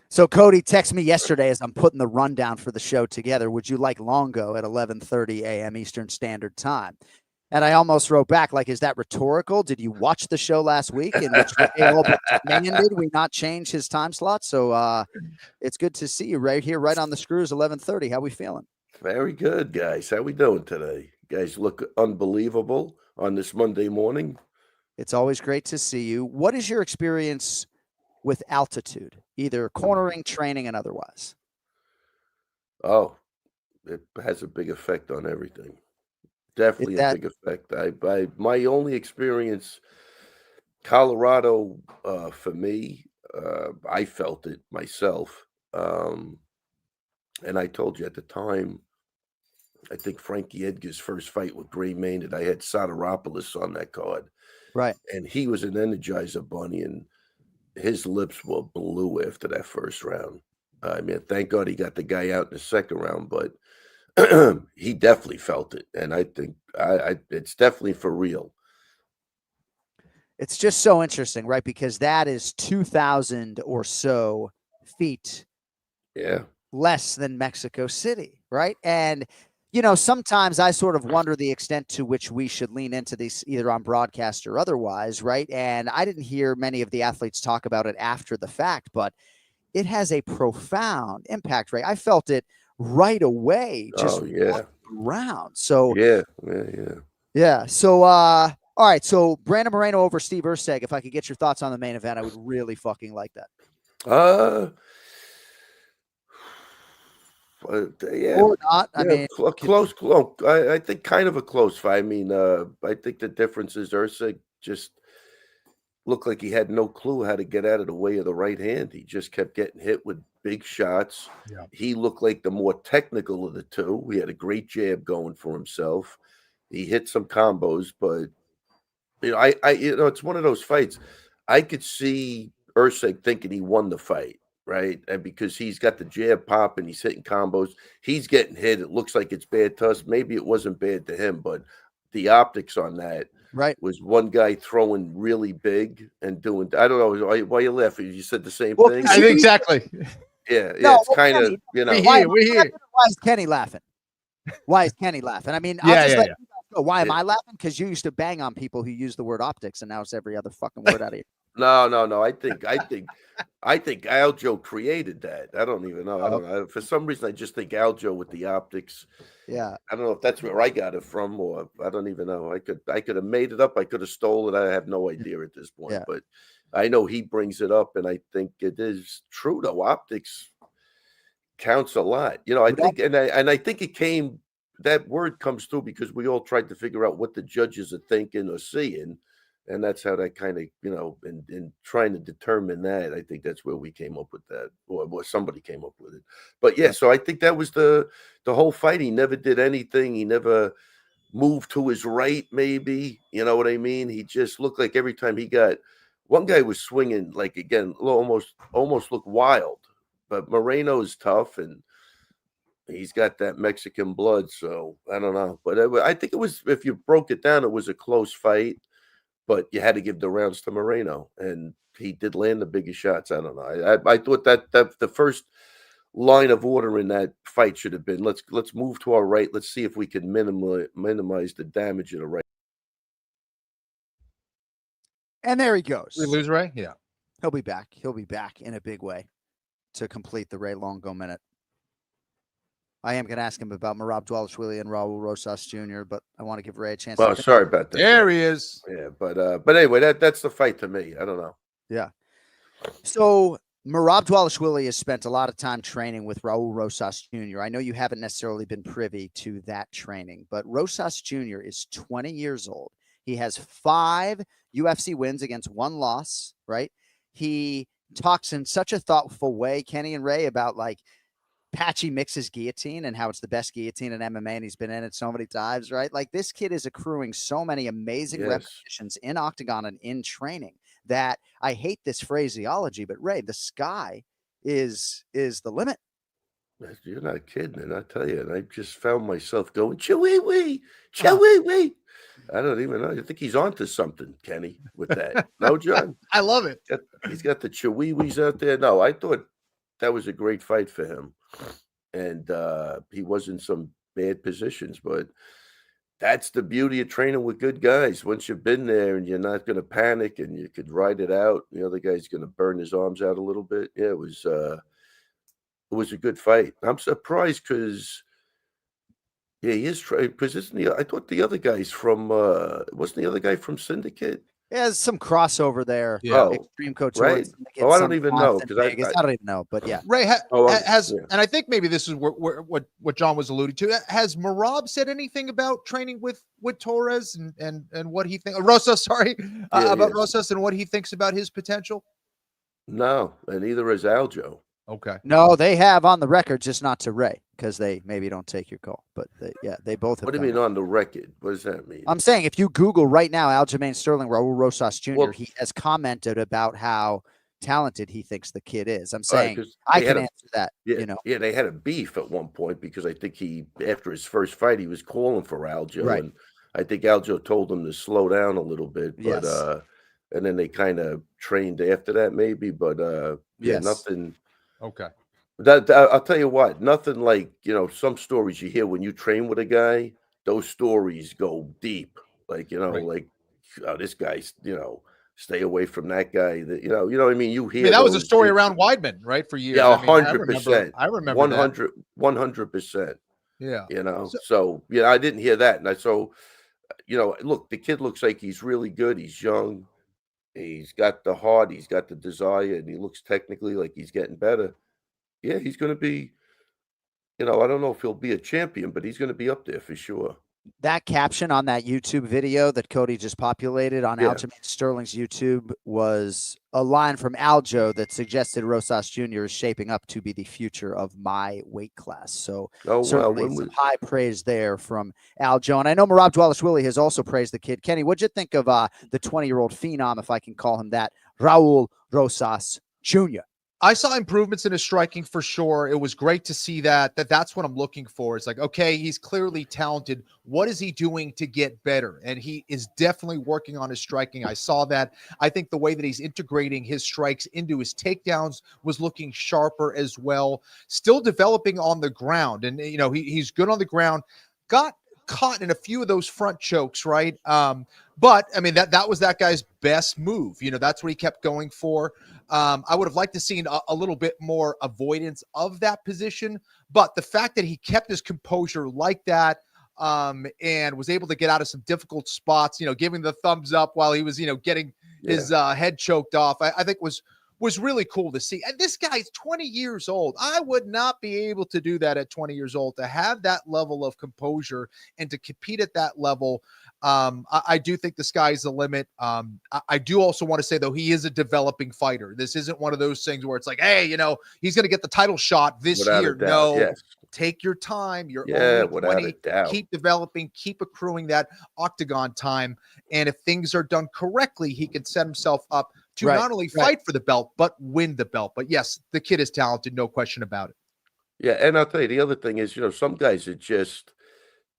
So Cody texted me yesterday as I'm putting the rundown for the show together. Would you like Longo at 11:30 a.m. Eastern Standard Time? And I almost wrote back, like, is that rhetorical? Did you watch the show last week in which Ray demanded we not change his time slot? So it's good to see you right here, right on the screws, 11:30. How we feeling? Very good, guys. How we doing today? You guys look unbelievable on this Monday morning. It's always great to see you. What is your experience with altitude, either cornering, training, and otherwise? Oh, it has a big effect on everything. Definitely a big effect. My only experience, Colorado, for me, I felt it myself. And I told you at the time, I think Frankie Edgar's first fight with Gray Maynard, I had Soteropoulos on that card. Right. And he was an Energizer bunny, and his lips were blue after that first round. I mean, thank God he got the guy out in the second round, but he definitely felt it, and I think it's definitely for real. It's just so interesting, right? Because that is 2,000 or so feet less than Mexico City, right? And, sometimes I sort of wonder the extent to which we should lean into these either on broadcast or otherwise, right? And I didn't hear many of the athletes talk about it after the fact, but it has a profound impact, Ray. I felt it right away, just around. So yeah. So all right. So Brandon Moreno over Steve Erceg. If I could get your thoughts on the main event, I would really fucking like that. Or not. I mean, close. I think kind of a close fight. I mean, I think the difference is Erceg just looked like he had no clue how to get out of the way of the right hand. He just kept getting hit with big shots. Yeah. He looked like the more technical of the two. He had a great jab going for himself. He hit some combos, but it's one of those fights. I could see Erceg thinking he won the fight, right? And because he's got the jab pop and he's hitting combos, he's getting hit. It looks like it's bad to us. Maybe it wasn't bad to him, but the optics on that was one guy throwing really big and doing. I don't know why you laughing. You said the same thing. Exactly. Yeah, it's kind of Why is Kenny laughing? Why is Kenny laughing? I mean, why am I laughing? Because you used to bang on people who use the word optics, and now it's every other fucking word out of you. No. I think Aljo created that. I don't even know. I don't know. For some reason, I just think Aljo with the optics. Yeah. I don't know if that's where I got it from, or I don't even know. I could have made it up. I could have stole it. I have no idea at this point. Yeah. But I know he brings it up, and I think it is true. Though optics counts a lot. I think, and I think it came. That word comes through because we all tried to figure out what the judges are thinking or seeing. And that's how that kind of, in trying to determine that, I think that's where we came up with that, or somebody came up with it. But yeah, so I think that was the whole fight. He never did anything. He never moved to his right, maybe. You know what I mean? He just looked like every time he got, one guy was swinging, like, again, almost looked wild. But Moreno is tough, and he's got that Mexican blood, so I don't know. But I think it was, if you broke it down, it was a close fight. But you had to give the rounds to Moreno, and he did land the biggest shots. I don't know. I thought that the first line of order in that fight should have been, let's move to our right. Let's see if we can minimize the damage of the right. And there he goes. We lose Ray? Yeah. He'll be back. He'll be back in a big way to complete the Ray Longo minute. I am going to ask him about Merab Dvalishvili and Raul Rosas Jr., but I want to give Ray a chance. Oh, sorry about that. There he is. Yeah, but anyway, that's the fight to me. I don't know. Yeah. So Merab Dvalishvili has spent a lot of time training with Raul Rosas Jr. I know you haven't necessarily been privy to that training, but Rosas Jr. is 20 years old. He has 5 UFC wins against 1 loss, right? He talks in such a thoughtful way, Kenny and Ray, about like Patchy mixes guillotine and how it's the best guillotine in MMA, and he's been in it so many times, right? Like, this kid is accruing so many amazing repetitions in octagon and in training that I hate this phraseology, but Ray, the sky is the limit. You're not kidding, and I tell you, and I just found myself going, Chewy-wee. I don't even know. I think he's onto something, Kenny, with that. No, John? I love it. He's got the Chewy-wees out there. No, I thought that was a great fight for him. And he was in some bad positions, but that's the beauty of training with good guys. Once you've been there and you're not going to panic and you could ride it out, the other guy's going to burn his arms out a little bit. Yeah, it was a good fight. I'm surprised because, yeah, he is trying, because I thought the other guy's from, wasn't the other guy from Syndicate? Yeah, there's some crossover there. Yeah. Extreme Coach. Right. I don't even know, because I don't even know, but yeah. Ray has, and I think maybe this is what John was alluding to. Has Merab said anything about training with Torres and what he thinks? Rosas, sorry, about Rosas and what he thinks about his potential? No, and neither has Aljo. Okay. No, they have on the record, just not to Ray, because they maybe don't take your call. But they both have. What do you mean on the record? What does that mean? I'm saying if you Google right now Aljamain Sterling, Raul Rosas Jr., he has commented about how talented he thinks the kid is. I'm saying I can answer that. Yeah, yeah, they had a beef at one point because I think after his first fight, he was calling for Aljo, right. And I think Aljo told him to slow down a little bit, but and then they kind of trained after that, maybe, but nothing. Okay. I'll tell you what, nothing like, some stories you hear when you train with a guy, those stories go deep. Like, right. like, oh, this guy's, stay away from that guy. That you know what I mean. You hear that was a those story things. around Weidman, right? For years. Yeah, I mean, 100%. I remember 100%. Yeah. You know, so yeah, I didn't hear that, and look, the kid looks like he's really good. He's young. He's got the heart. He's got the desire, and he looks technically like he's getting better. Yeah, he's going to be. I don't know if he'll be a champion, but he's going to be up there for sure. That caption on that YouTube video that Cody just populated on Aljamain Sterling's YouTube was a line from Aljo that suggested Rosas Jr. is shaping up to be the future of my weight class. So certainly some high praise there from Aljo. And I know Merab Dwalish-Willie has also praised the kid. Kenny, what'd you think of the 20-year-old phenom, if I can call him that, Raul Rosas Jr.? I saw improvements in his striking for sure. It was great to see that's what I'm looking for. It's like, okay, he's clearly talented. What is he doing to get better? And he is definitely working on his striking. I saw that. I think the way that he's integrating his strikes into his takedowns was looking sharper as well. Still developing on the ground. And, he's good on the ground. Got caught in a few of those front chokes, right? But I mean, that was that guy's best move. That's what he kept going for. I would have liked to seen a little bit more avoidance of that position, but the fact that he kept his composure like that, and was able to get out of some difficult spots, giving the thumbs up while he was, getting his head choked off, I think was really cool to see. And this guy's 20 years old. I would not be able to do that at 20 years old, to have that level of composure and to compete at that level. I do think the sky's the limit. I do also want to say, though, he is a developing fighter. This isn't one of those things where it's like, hey, he's going to get the title shot this year. No, take your time. You're only 20. Keep developing, keep accruing that octagon time. And if things are done correctly, he can set himself up to not only fight for the belt, but win the belt. But yes, the kid is talented. No question about it. Yeah. And I'll tell you, the other thing is, some guys are just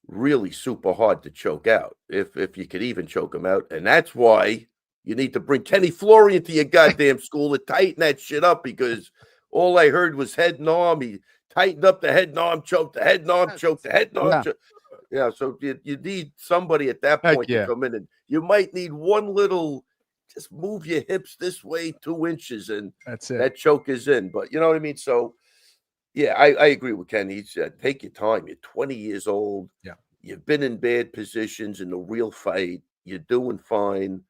really super hard to choke out, if you could even choke them out. And that's why you need to bring Kenny Florian to your goddamn school to tighten that shit up, because all I heard was head and arm. He tightened up the head and arm choke, the head and arm choke, the head and arm choke. Yeah, so you need somebody at that point to come in, and you might need one little, just move your hips this way 2 inches, and that's it. That choke is in. But you know what I mean? So yeah, I agree with Ken. He's take your time. You're 20 years old. Yeah. You've been in bad positions in the real fight. You're doing fine.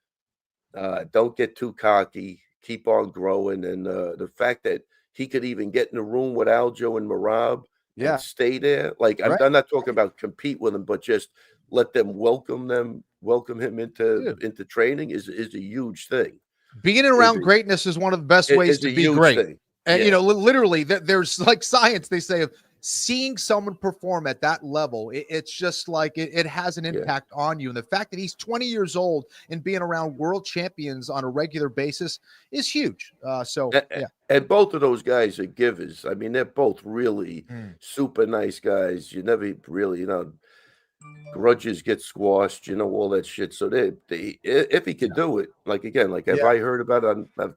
Don't get too cocky. Keep on growing. And the fact that he could even get in the room with Aljo and Merab and stay there. Like, I'm not talking about compete with him, but just let them welcome him into training is a huge thing. Being around greatness is one of the best ways to be great. Thing. And, literally, there's like science, they say, of seeing someone perform at that level. It's just like it has an impact on you. And the fact that he's 20 years old and being around world champions on a regular basis is huge. And both of those guys are givers. I mean, they're both really super nice guys. You never really, grudges get squashed, all that shit. So they if he could do it, like, again, like, have I heard about it?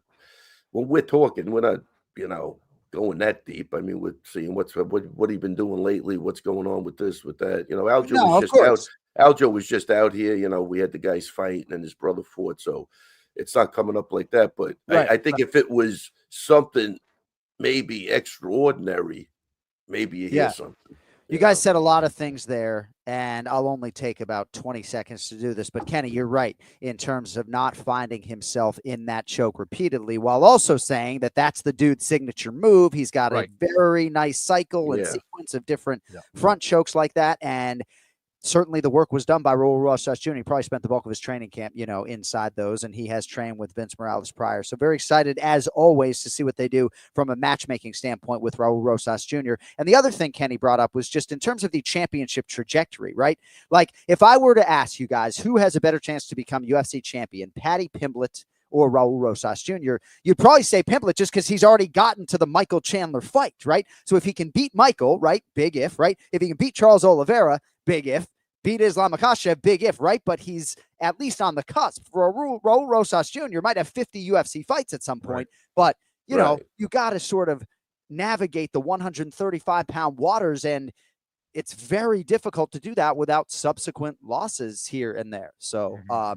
When we're talking, we're not, going that deep. I mean, we're seeing what he been doing lately, what's going on with this, with that. Aljo was just out here. We had the guys fighting and his brother fought, so it's not coming up like that. But I think if it was something maybe extraordinary, maybe you hear something. You guys said a lot of things there, and I'll only take about 20 seconds to do this. But, Kenny, you're right in terms of not finding himself in that choke repeatedly, while also saying that that's the dude's signature move. He's got a very nice cycle and sequence of different front chokes like that. And certainly the work was done by Raul Rosas Jr. He probably spent the bulk of his training camp, inside those, and he has trained with Vince Morales prior. So very excited, as always, to see what they do from a matchmaking standpoint with Raul Rosas Jr. And the other thing Kenny brought up was just in terms of the championship trajectory, right? Like, if I were to ask you guys who has a better chance to become UFC champion, Paddy Pimblett or Raul Rosas Jr., you'd probably say Pimblett just because he's already gotten to the Michael Chandler fight, right? So if he can beat Michael, right, big if, right? If he can beat Charles Oliveira, big if. Beat Islam Makhachev, big if, right? But he's at least on the cusp. For Raul Rosas Jr. might have 50 UFC fights at some point, but you got to sort of navigate the 135-pound waters, and it's very difficult to do that without subsequent losses here and there. So, All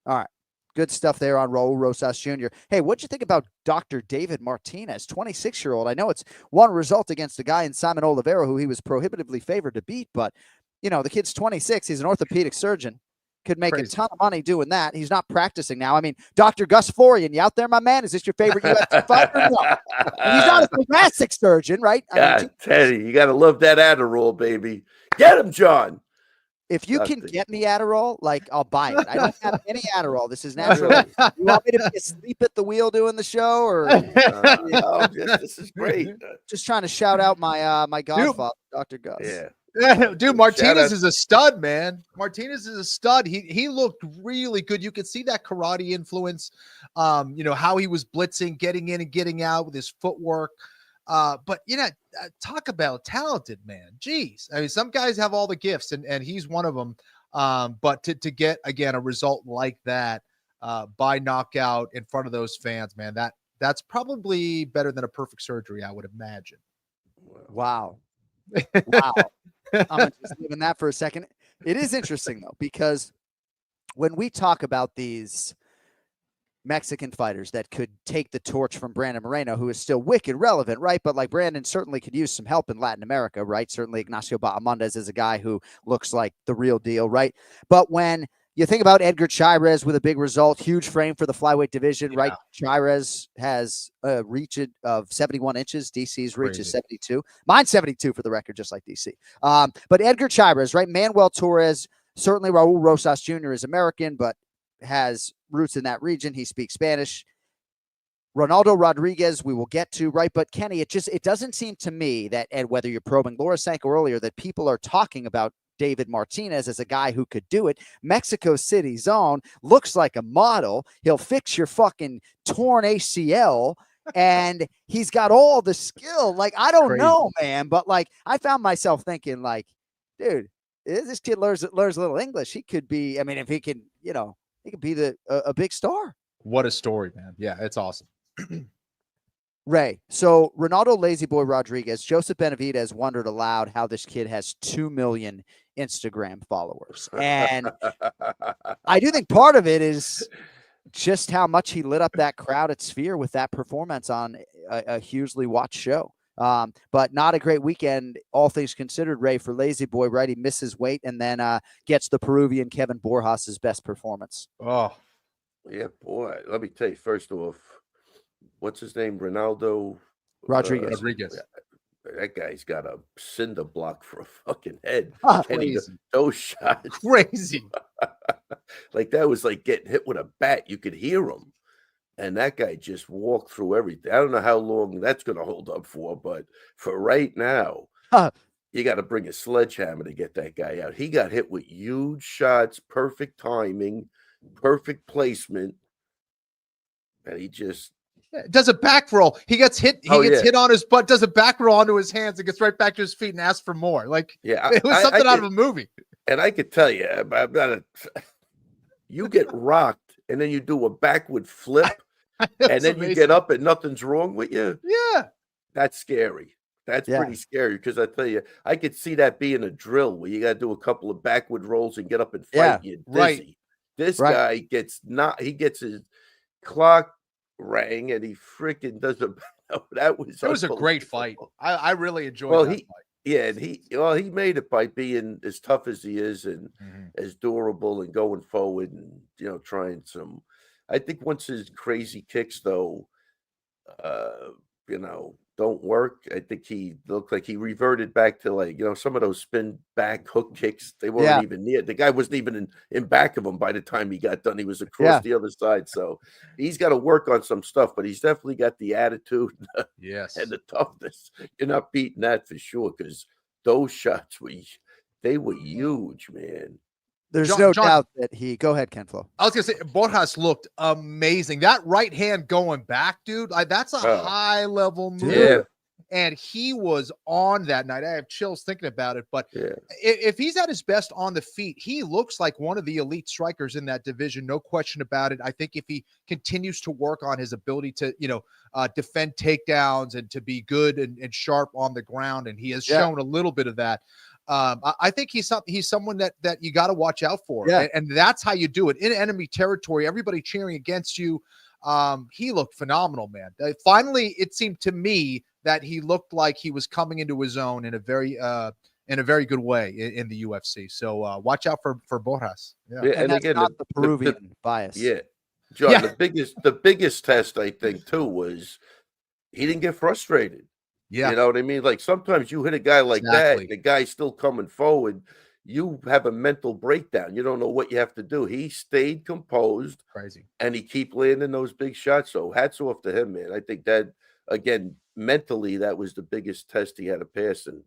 right. Good stuff there on Raul Rosas Jr. Hey, what'd you think about Dr. David Martinez, 26-year-old? I know it's one result against a guy in Simon Oliveira who he was prohibitively favored to beat, but, the kid's 26. He's an orthopedic surgeon. Could make a ton of money doing that. He's not practicing now. I mean, Dr. Gus Florian, you out there, my man? Is this your favorite UFC fighter? No. He's not a thoracic surgeon, right? Teddy, you got to love that Adderall, baby. Get him, John. If you can get me Adderall, I'll buy it. I don't have any Adderall. This is natural. You want me to be asleep at the wheel doing the show, or this is great. Just trying to shout out my my godfather, Dr. Gus. Yeah. Dude, Martinez is a stud, man. Martinez is a stud. He looked really good. You could see that karate influence. How he was blitzing, getting in and getting out with his footwork. But talk about talented, man. Jeez. I mean, some guys have all the gifts, and he's one of them. But to get again a result like that by knockout in front of those fans, man, that's probably better than a perfect surgery, I would imagine. Wow. Wow. I'm just leaving that for a second. It is interesting though, because when we talk about these Mexican fighters that could take the torch from Brandon Moreno, who is still wicked relevant, right? But Brandon certainly could use some help in Latin America, right? Certainly Ignacio Bahamondes is a guy who looks like the real deal, right? But when you think about Edgar Chairez with a big result, huge frame for the flyweight division, right? Chairez has a reach of 71 inches. DC's reach is 72. Mine's 72 for the record, just like DC. But Edgar Chairez, right? Manuel Torres, certainly Raul Rosas Jr. is American, but has roots in that region. He speaks Spanish. Ronaldo Rodriguez, we will get to, right? But Kenny, it doesn't seem to me that, and whether you're probing Laura Sanko earlier, that people are talking about David Martinez as a guy who could do it. Mexico City's own, looks like a model. He'll fix your fucking torn ACL, and he's got all the skill. I don't know, man, but I found myself thinking, dude, this kid learns a little English. He could be, I mean, if he can, he could be a big star. What a story, man. Yeah, it's awesome. Ray, so Ronaldo Lazy Boy Rodriguez, Joseph Benavidez wondered aloud how this kid has 2 million Instagram followers. And I do think part of it is just how much he lit up that crowd at Sphere with that performance on a hugely watched show. But not a great weekend, all things considered, Ray, for Lazy Boy, right? He misses weight and then gets the Peruvian Kevin Borjas' best performance. Oh, yeah, boy. Let me tell you, first off, what's his name? Ronaldo Rodriguez. That guy's got a cinder block for a fucking head. Crazy. Those shots. Crazy. That was like getting hit with a bat. You could hear him. And that guy just walked through everything. I don't know how long that's going to hold up for, but for right now, you got to bring a sledgehammer to get that guy out. He got hit with huge shots, perfect timing, perfect placement, and he just does a back roll. He gets hit. He gets hit on his butt, does a back roll onto his hands, and gets right back to his feet and asks for more. It was something out of a movie. And I could tell you, I'm not you get rocked, and then you do a backward flip, and then you get up and nothing's wrong with you. Yeah. That's scary. That's pretty scary, because I tell you, I could see that being a drill where you got to do a couple of backward rolls and get up and fight. You're dizzy. Right. This guy gets his clock rang and he freaking does a that was a great fight. I really enjoyed that fight. Yeah, and he made it by being as tough as he is and as durable and going forward and trying some. I think once his crazy kicks though, don't work. I think he looked like he reverted back to some of those spin back hook kicks. They weren't even near. The guy wasn't even in back of him by the time he got done. He was across the other side. So he's got to work on some stuff, but he's definitely got the attitude and the toughness. You're not beating that for sure, because those shots were huge, man. There's no doubt that go ahead, Ken Flo. I was going to say, Borjas looked amazing. That right hand going back, dude, that's a high-level move. Yeah. And he was on that night. I have chills thinking about it. But if he's at his best on the feet, he looks like one of the elite strikers in that division. No question about it. I think if he continues to work on his ability to, defend takedowns and to be good and sharp on the ground, and he has shown a little bit of that, I think he's someone that you got to watch out for. Yeah. And that's how you do it in enemy territory. Everybody cheering against you. He looked phenomenal, man. Finally, it seemed to me that he looked like he was coming into his own in a very good way in the UFC. So watch out for Borjas. Yeah. And that's again, not the Peruvian bias. Yeah. John, the biggest test, I think, too, was he didn't get frustrated. Yeah. You know what I mean? Like sometimes you hit a guy like that, and the guy's still coming forward. You have a mental breakdown. You don't know what you have to do. He stayed composed. Crazy. And he keep landing those big shots. So hats off to him, man. I think that, again, mentally, that was the biggest test he had to pass. And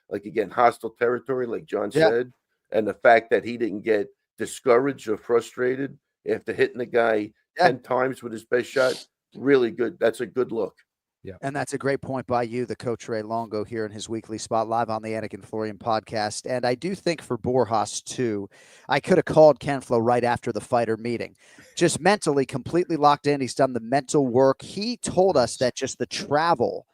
like, again, hostile territory, like John said. And the fact that he didn't get discouraged or frustrated after hitting the guy 10 times with his best shot. Really good. That's a good look. Yeah. And that's a great point by you, the Coach Ray Longo, here in his weekly spot live on the Anik Florian podcast. And I do think for Borjas, too, I could have called Ken Flo right after the fighter meeting. Just mentally completely locked in. He's done the mental work. He told us that just the travel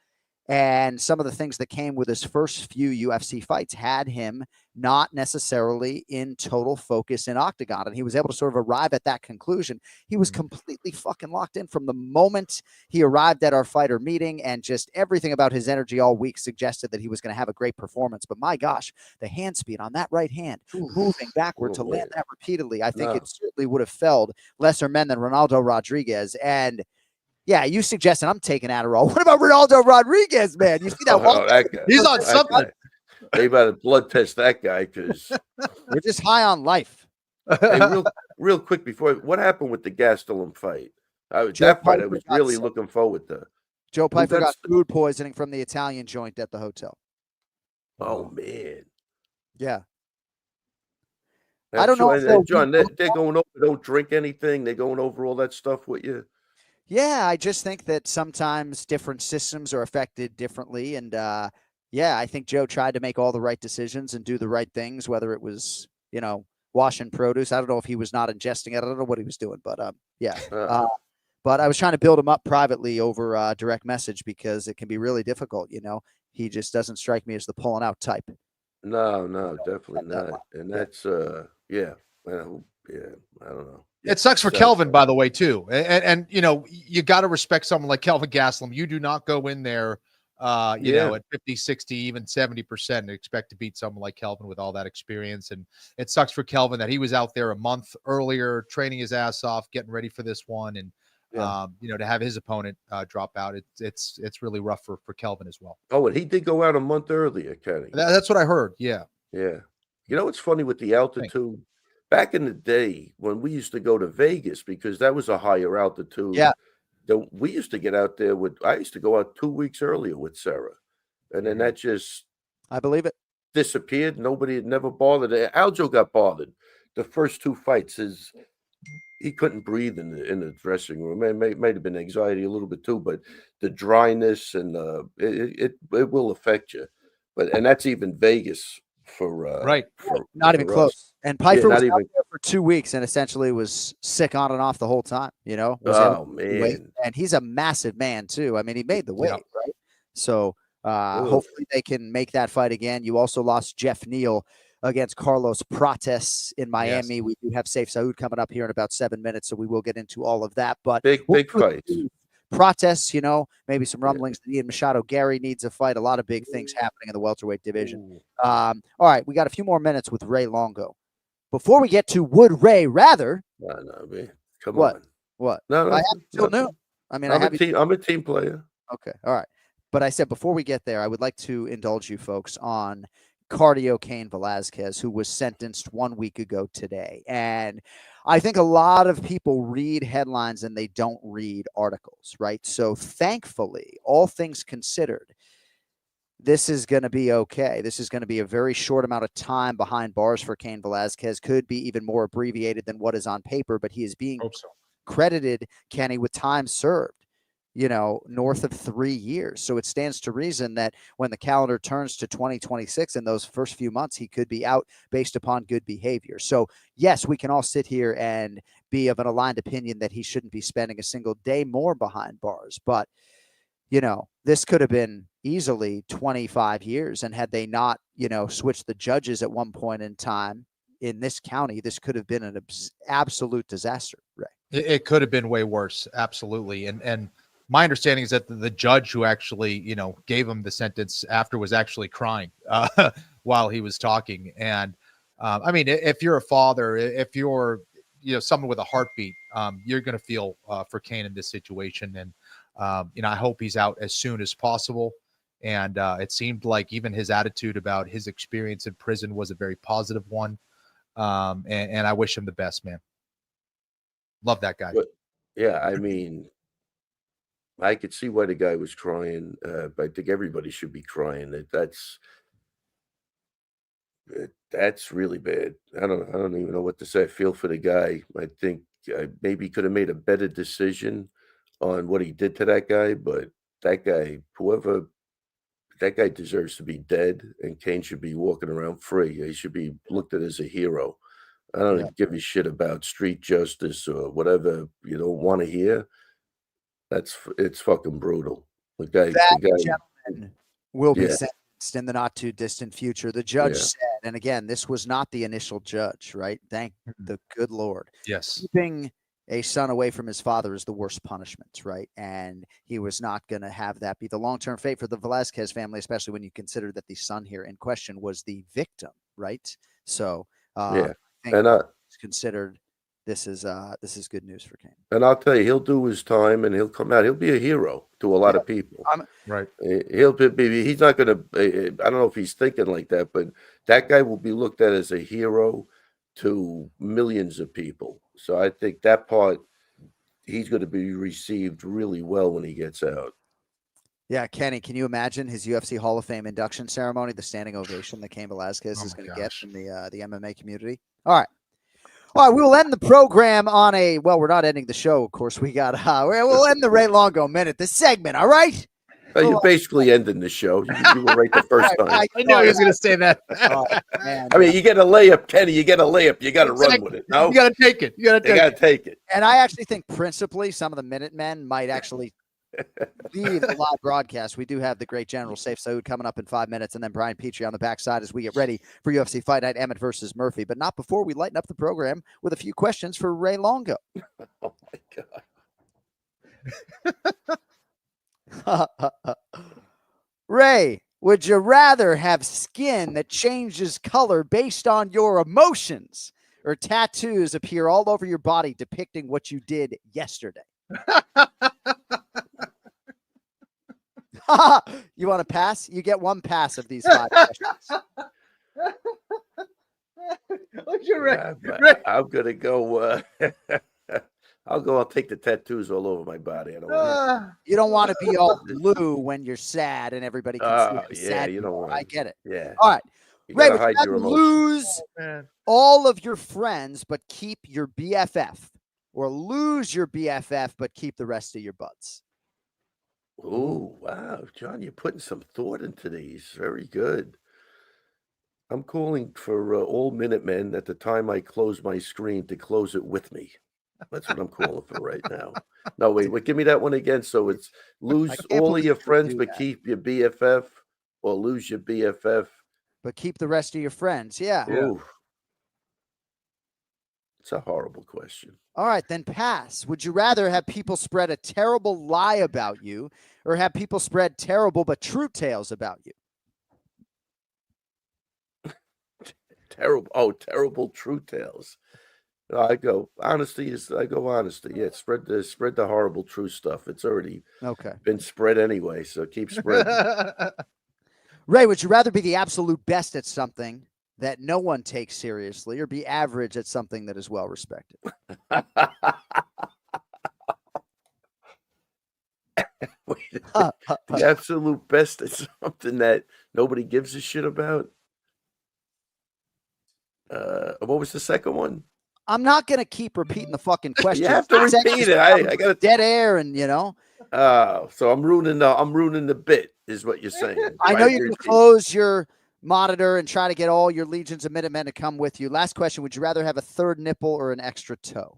and some of the things that came with his first few UFC fights had him not necessarily in total focus in octagon. And he was able to sort of arrive at that conclusion. He was completely fucking locked in from the moment he arrived at our fighter meeting, and just everything about his energy all week suggested that he was going to have a great performance. But my gosh, the hand speed on that right hand, moving backward to land that repeatedly, I think it certainly would have felled lesser men than Ronaldo Rodriguez. And yeah, you suggested I'm taking Adderall. What about Ronaldo Rodriguez, man? You see that? That guy. He's on something. They better blood test that guy because we're just high on life. Hey, real quick before, what happened with the Gastelum fight? That fight I was really looking forward to. Joe Piper got food poisoning from the Italian joint at the hotel. Oh man. Yeah. I don't know, John. They're going over. Don't drink anything. They're going over all that stuff with you. Yeah, I just think that sometimes different systems are affected differently. And yeah, I think Joe tried to make all the right decisions and do the right things, whether it was, washing produce. I don't know if he was not ingesting it. I don't know what he was doing, but yeah. But I was trying to build him up privately over direct message because it can be really difficult. He just doesn't strike me as the pulling out type. No, definitely not. And that's, yeah, I don't know. It sucks for Kelvin, by the way, too. And you got to respect someone like Kelvin Gastelum. You do not go in there, at 50, 60, even 70% and expect to beat someone like Kelvin with all that experience. And it sucks for Kelvin that he was out there a month earlier, training his ass off, getting ready for this one. And, to have his opponent drop out, it's really rough for Kelvin as well. Oh, and he did go out a month earlier, Kenny. That's what I heard. Yeah. Yeah. It's funny with the altitude. Back in the day when we used to go to Vegas, because that was a higher altitude. Yeah. We used to get out there I used to go out 2 weeks earlier with Sarah. And then that just, I believe it, disappeared. Nobody had never bothered. Aljo got bothered. The first two fights, he couldn't breathe in the dressing room. It might have been anxiety a little bit too, but the dryness and it will affect you. And that's even Vegas for not even close. And Piper was out there for 2 weeks and essentially was sick on and off the whole time. Oh man! And he's a massive man too. I mean, he made the weight, right? So hopefully they can make that fight again. You also lost Jeff Neal against Carlos Prates in Miami. Yes. We do have Sayif Saud coming up here in about 7 minutes, so we will get into all of that. But big fight. Prates, maybe some rumblings that Ian Machado Gary needs a fight. A lot of big things happening in the welterweight division. All right, we got a few more minutes with Ray Longo. Before we get to would Ray rather? No, man. Come on. What? No, I have still new. I mean, I'm a team player. Okay, all right. But I said before we get there, I would like to indulge you folks on Cardio Cain Velasquez, who was sentenced 1 week ago today. And I think a lot of people read headlines and they don't read articles, right? So thankfully, all things considered, this is going to be okay. This is going to be a very short amount of time behind bars for Cain Velasquez. Could be even more abbreviated than what is on paper, but he is being credited, Kenny, with time served, north of 3 years. So it stands to reason that when the calendar turns to 2026 in those first few months, he could be out based upon good behavior. So yes, we can all sit here and be of an aligned opinion that he shouldn't be spending a single day more behind bars. But this could have been easily 25 years. And had they not, switched the judges at one point in time in this county, this could have been an absolute disaster, right? It could have been way worse. Absolutely. And my understanding is that the judge who actually, gave him the sentence after was actually crying while he was talking. And I mean, if you're a father, if you're, someone with a heartbeat, you're going to feel for Cain in this situation. And, I hope he's out as soon as possible. And it seemed like even his attitude about his experience in prison was a very positive one. And I wish him the best, man. Love that guy. But, yeah, I mean, I could see why the guy was crying, but I think everybody should be crying. That's really bad. I don't even know what to say. I feel for the guy. I think maybe he could have made a better decision on what he did to that guy, but that guy, that guy deserves to be dead, and Cain should be walking around free. He should be looked at as a hero. I don't give a shit about street justice or whatever you don't want to hear. It's fucking brutal. The guy gentleman will be sentenced in the not too distant future. The judge said, and again, this was not the initial judge, right? Thank the good Lord. Yes. Keeping a son away from his father is the worst punishment, right? And he was not going to have that be the long-term fate for the Velasquez family, especially when you consider that the son here in question was the victim, right? So, I think it's considered this is good news for Cain. And I'll tell you, he'll do his time and he'll come out. He'll be a hero to a lot of people. Right. He's not going to, I don't know if he's thinking like that, but that guy will be looked at as a hero to millions of people. So I think that part, he's going to be received really well when he gets out. Yeah, Kenny, can you imagine his UFC Hall of Fame induction ceremony, the standing ovation that Cain Velasquez is going to get from the MMA community? All right, we will end the program on we're not ending the show, of course. We got, we'll end the Ray Longo Minute, the segment, all right? You're basically ending the show. You were right the first time. I knew he was going to say that. I mean, you get a layup, Kenny. You get a layup. You got to run with it. No, you got to take it. You got to take it. And I actually think principally some of the Minutemen might actually leave the live broadcast. We do have the great General Sayif Saud coming up in 5 minutes, and then Brian Petrie on the backside as we get ready for UFC Fight Night, Emmett versus Murphy. But not before we lighten up the program with a few questions for Ray Longo. Oh, my God. Ray, would you rather have skin that changes color based on your emotions, or tattoos appear all over your body depicting what you did yesterday? You want to pass? You get one pass of these 5 questions. I'm gonna go. I'll take the tattoos all over my body. I don't you don't want to be all blue when you're sad and everybody can see sad. You don't want. I get it. Yeah. All right. Ray, would you lose all of your friends but keep your BFF, or lose your BFF but keep the rest of your buds? Oh, wow. John, you're putting some thought into these. Very good. I'm calling for all Minutemen at the time I close my screen to close it with me. That's what I'm calling for right now. No, wait, give me that one again. So it's lose all of your friends, but keep your BFF, or lose your BFF, but keep the rest of your friends. Yeah. Ooh. It's a horrible question. All right, then pass. Would you rather have people spread a terrible lie about you, or have people spread terrible but true tales about you? Terrible true tales. I go honesty. Yeah, spread the horrible true stuff. It's already been spread anyway, so keep spreading. Ray, would you rather be the absolute best at something that no one takes seriously, or be average at something that is well respected? The absolute best at something that nobody gives a shit about. What was the second one? I'm not going to keep repeating the fucking question. You have to repeat it. I got to dead air, and so I'm ruining the bit, is what you're saying. I know you can close your monitor and try to get all your legions of Minutemen to come with you. Last question: would you rather have a third nipple or an extra toe?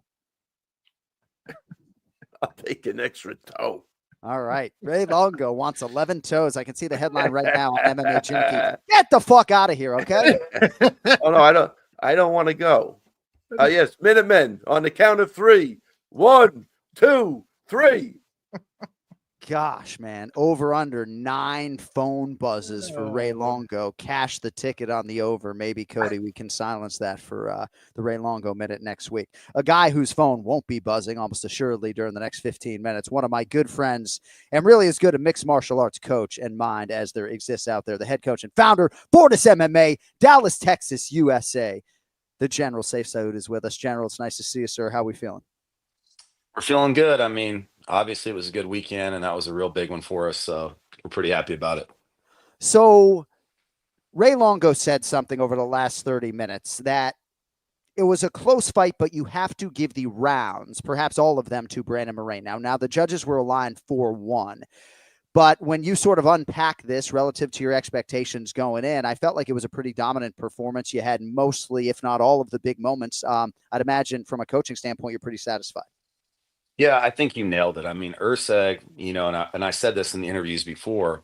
I'll take an extra toe. All right. Ray Longo wants 11 toes. I can see the headline right now on MMA Junkie. Get the fuck out of here, okay? Oh, no, I don't want to go. Yes, Minutemen on the count of 3. 1, 2, 3. Gosh, man. Over under 9 phone buzzes for Ray Longo. Cash the ticket on the over. Maybe, Cody, we can silence that for the Ray Longo Minute next week. A guy whose phone won't be buzzing almost assuredly during the next 15 minutes. One of my good friends, and really as good a mixed martial arts coach and mind as there exists out there. The head coach and founder, Fortis MMA, Dallas, Texas, USA. The General, Sayif Saud, is with us. General, it's nice to see you, sir. How are we feeling? We're feeling good. I mean, obviously it was a good weekend, and that was a real big one for us. So we're pretty happy about it. So Ray Longo said something over the last 30 minutes that it was a close fight, but you have to give the rounds, perhaps all of them, to Brandon Moreno. Now, the judges were aligned 4-1. But when you sort of unpack this relative to your expectations going in, I felt like it was a pretty dominant performance. You had mostly, if not all of the big moments. I'd imagine from a coaching standpoint, you're pretty satisfied. Yeah, I think you nailed it. I mean, Erceg, and I said this in the interviews before,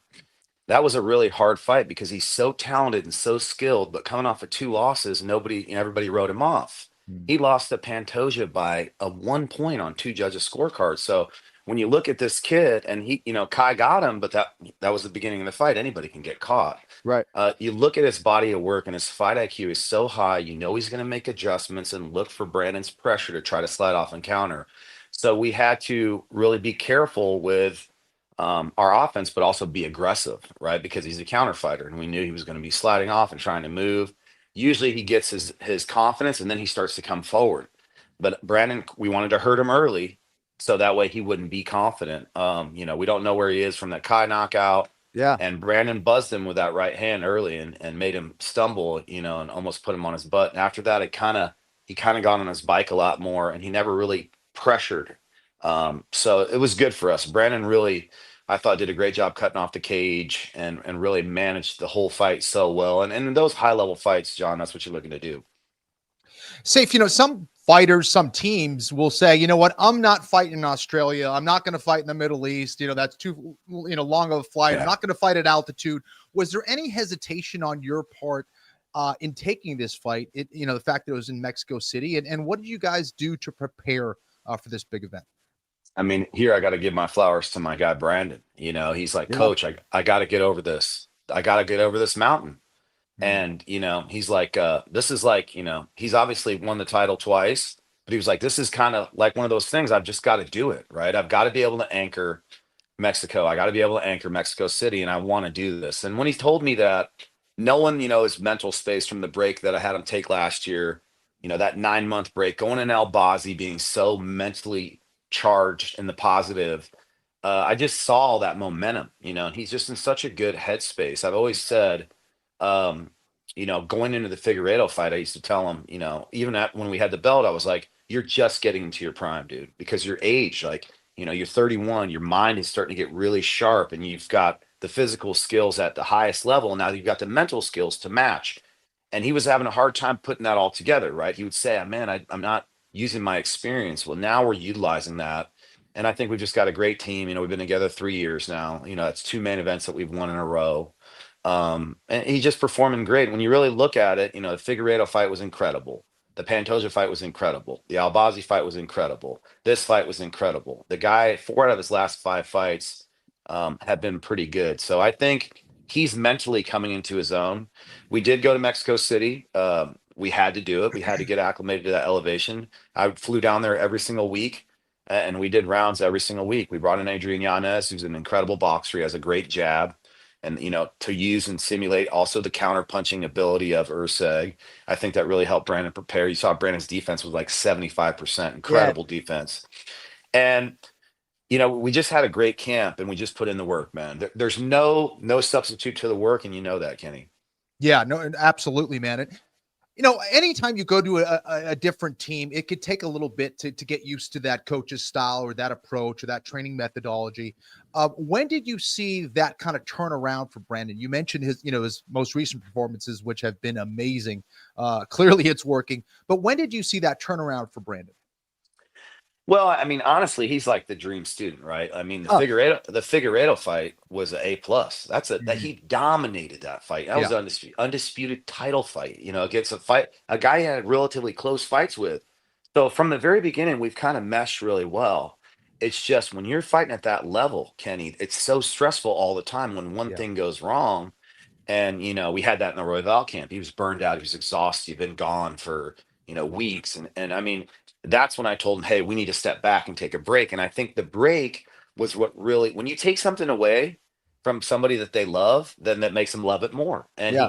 that was a really hard fight because he's so talented and so skilled, but coming off of 2 losses, everybody wrote him off. He lost to Pantoja by 1 point on 2 judges' scorecards. So when you look at this kid, and Kai got him, but that was the beginning of the fight. Anybody can get caught. Right. You look at his body of work, and his fight IQ is so high. He's going to make adjustments and look for Brandon's pressure to try to slide off and counter. So we had to really be careful with our offense, but also be aggressive, right? Because he's a counter fighter, and we knew he was going to be sliding off and trying to move. Usually he gets his confidence, and then he starts to come forward. But Brandon, we wanted to hurt him early, so that way he wouldn't be confident. We don't know where he is from that Kai knockout. Yeah. And Brandon buzzed him with that right hand early and made him stumble, and almost put him on his butt. And after that, he kind of got on his bike a lot more, and he never really pressured. So it was good for us. Brandon really, I thought, did a great job cutting off the cage and really managed the whole fight so well. And in those high level fights, John, that's what you're looking to do. Sayif, some fighters, some teams will say, you know what, I'm not fighting in Australia. I'm not going to fight in the Middle East. That's too, long of a flight. Yeah. I'm not going to fight at altitude. Was there any hesitation on your part in taking this fight? The fact that it was in Mexico City, and what did you guys do to prepare for this big event? I mean, here I got to give my flowers to my guy, Brandon. He's like, Coach, I got to get over this. I got to get over this mountain. And, he's like, this is like, he's obviously won the title twice, but he was like, this is kind of like one of those things. I've just got to do it, right? I've got to be able to anchor Mexico. I got to be able to anchor Mexico City, and I want to do this. And when he told me that, knowing, his mental space from the break that I had him take last year, that 9-month break, going in Al-Bazi, being so mentally charged in the positive, I just saw that momentum, and he's just in such a good headspace. I've always said, going into the Figueiredo fight, I used to tell him, even when we had the belt, I was like, you're just getting into your prime, dude, because your age, you're 31, your mind is starting to get really sharp, and you've got the physical skills at the highest level. And now you've got the mental skills to match. And he was having a hard time putting that all together, right? He would say, man, I'm not using my experience. Well, now we're utilizing that. And I think we've just got a great team. We've been together 3 years now. That's 2 main events that we've won in a row. And he's just performing great. When you really look at it, the Figueiredo fight was incredible. The Pantoja fight was incredible. The Al-Bazi fight was incredible. This fight was incredible. The guy, 4 out of his last 5 fights have been pretty good. So I think he's mentally coming into his own. We did go to Mexico City. We had to do it. We had to get acclimated to that elevation. I flew down there every single week, and we did rounds every single week. We brought in Adrian Yanez, who's an incredible boxer. He has a great jab, and to use and simulate also the counter punching ability of Erceg. I think that really helped Brandon prepare. You saw Brandon's defense was like 75%, incredible defense. And we just had a great camp, and we just put in the work, man. There's no substitute to the work, and you know that, Kenny. Yeah, no, absolutely, man. And, anytime you go to a different team, it could take a little bit to get used to that coach's style or that approach or that training methodology. When did you see that kind of turnaround for Brandon? You mentioned his most recent performances, which have been amazing. Clearly it's working, but when did you see that turnaround for Brandon? Well, I mean, honestly, he's like the dream student, right? I mean, Oh, the Figueiredo fight was an A+. That he dominated that fight. That was Yeah. an undisputed title fight, against a guy he had relatively close fights with. So from the very beginning, we've kind of meshed really well. It's just when you're fighting at that level, Kenny, it's so stressful all the time when one Yeah. thing goes wrong. And, we had that in the Royval camp. He was burned out. He was exhausted. He'd been gone for, weeks. And I mean, that's when I told him, hey, we need to step back and take a break. And I think the break was what really, when you take something away from somebody that they love, then that makes them love it more. And yeah.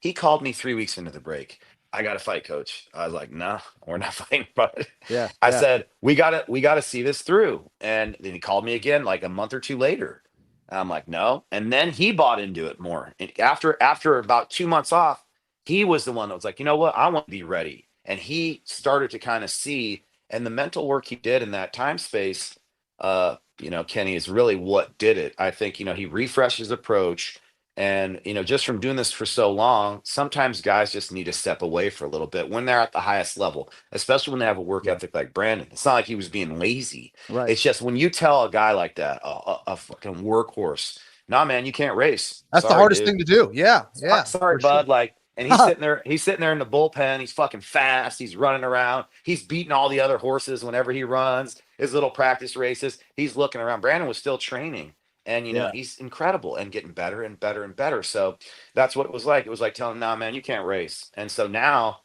He called me 3 weeks into the break. I got to fight, coach. I was like, no, we're not fighting, but Yeah. I Yeah. said, we gotta see this through. And then he called me again like a month or two later. I'm like, no. And then he bought into it more. And after about 2 months off, he was the one that was like, you know what? I want to be ready. And he started to kind of see, and the mental work he did in that time space, Kenny, is really what did it. I think, he refreshed his approach. And, just from doing this for so long, sometimes guys just need to step away for a little bit when they're at the highest level, especially when they have a work ethic like Brandon. It's not like he was being lazy. Right. It's just when you tell a guy like that, a fucking workhorse, nah, man, you can't race. That's the Sorry, hardest dude. thing to do. Yeah. Yeah. Sorry, for sure. bud. Like, and he's sitting there in the bullpen. He's fucking fast. He's running around. He's beating all the other horses whenever he runs his little practice races. He's looking around. Brandon was still training. And, Yeah. he's incredible and getting better and better and better. So that's what it was like. It was like telling him, nah, man, you can't race. And so now,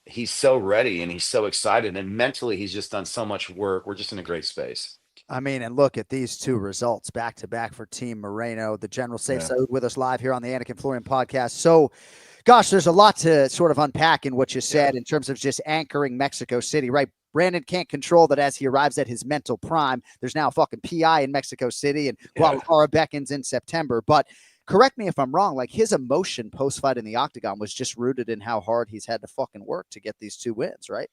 he's so ready and he's so excited. And mentally, he's just done so much work. We're just in a great space. I mean, and look at these two results back to back for Team Moreno. The General Sayif Saud with us live here on the Anik Florian Podcast. So, gosh, there's a lot to sort of unpack in what you said in terms of just anchoring Mexico City, right? Brandon can't control that as he arrives at his mental prime. There's now a fucking PI in Mexico City, and Guadalajara beckons in September. But correct me if I'm wrong, like his emotion post-fight in the octagon was just rooted in how hard he's had to fucking work to get these 2 wins, right?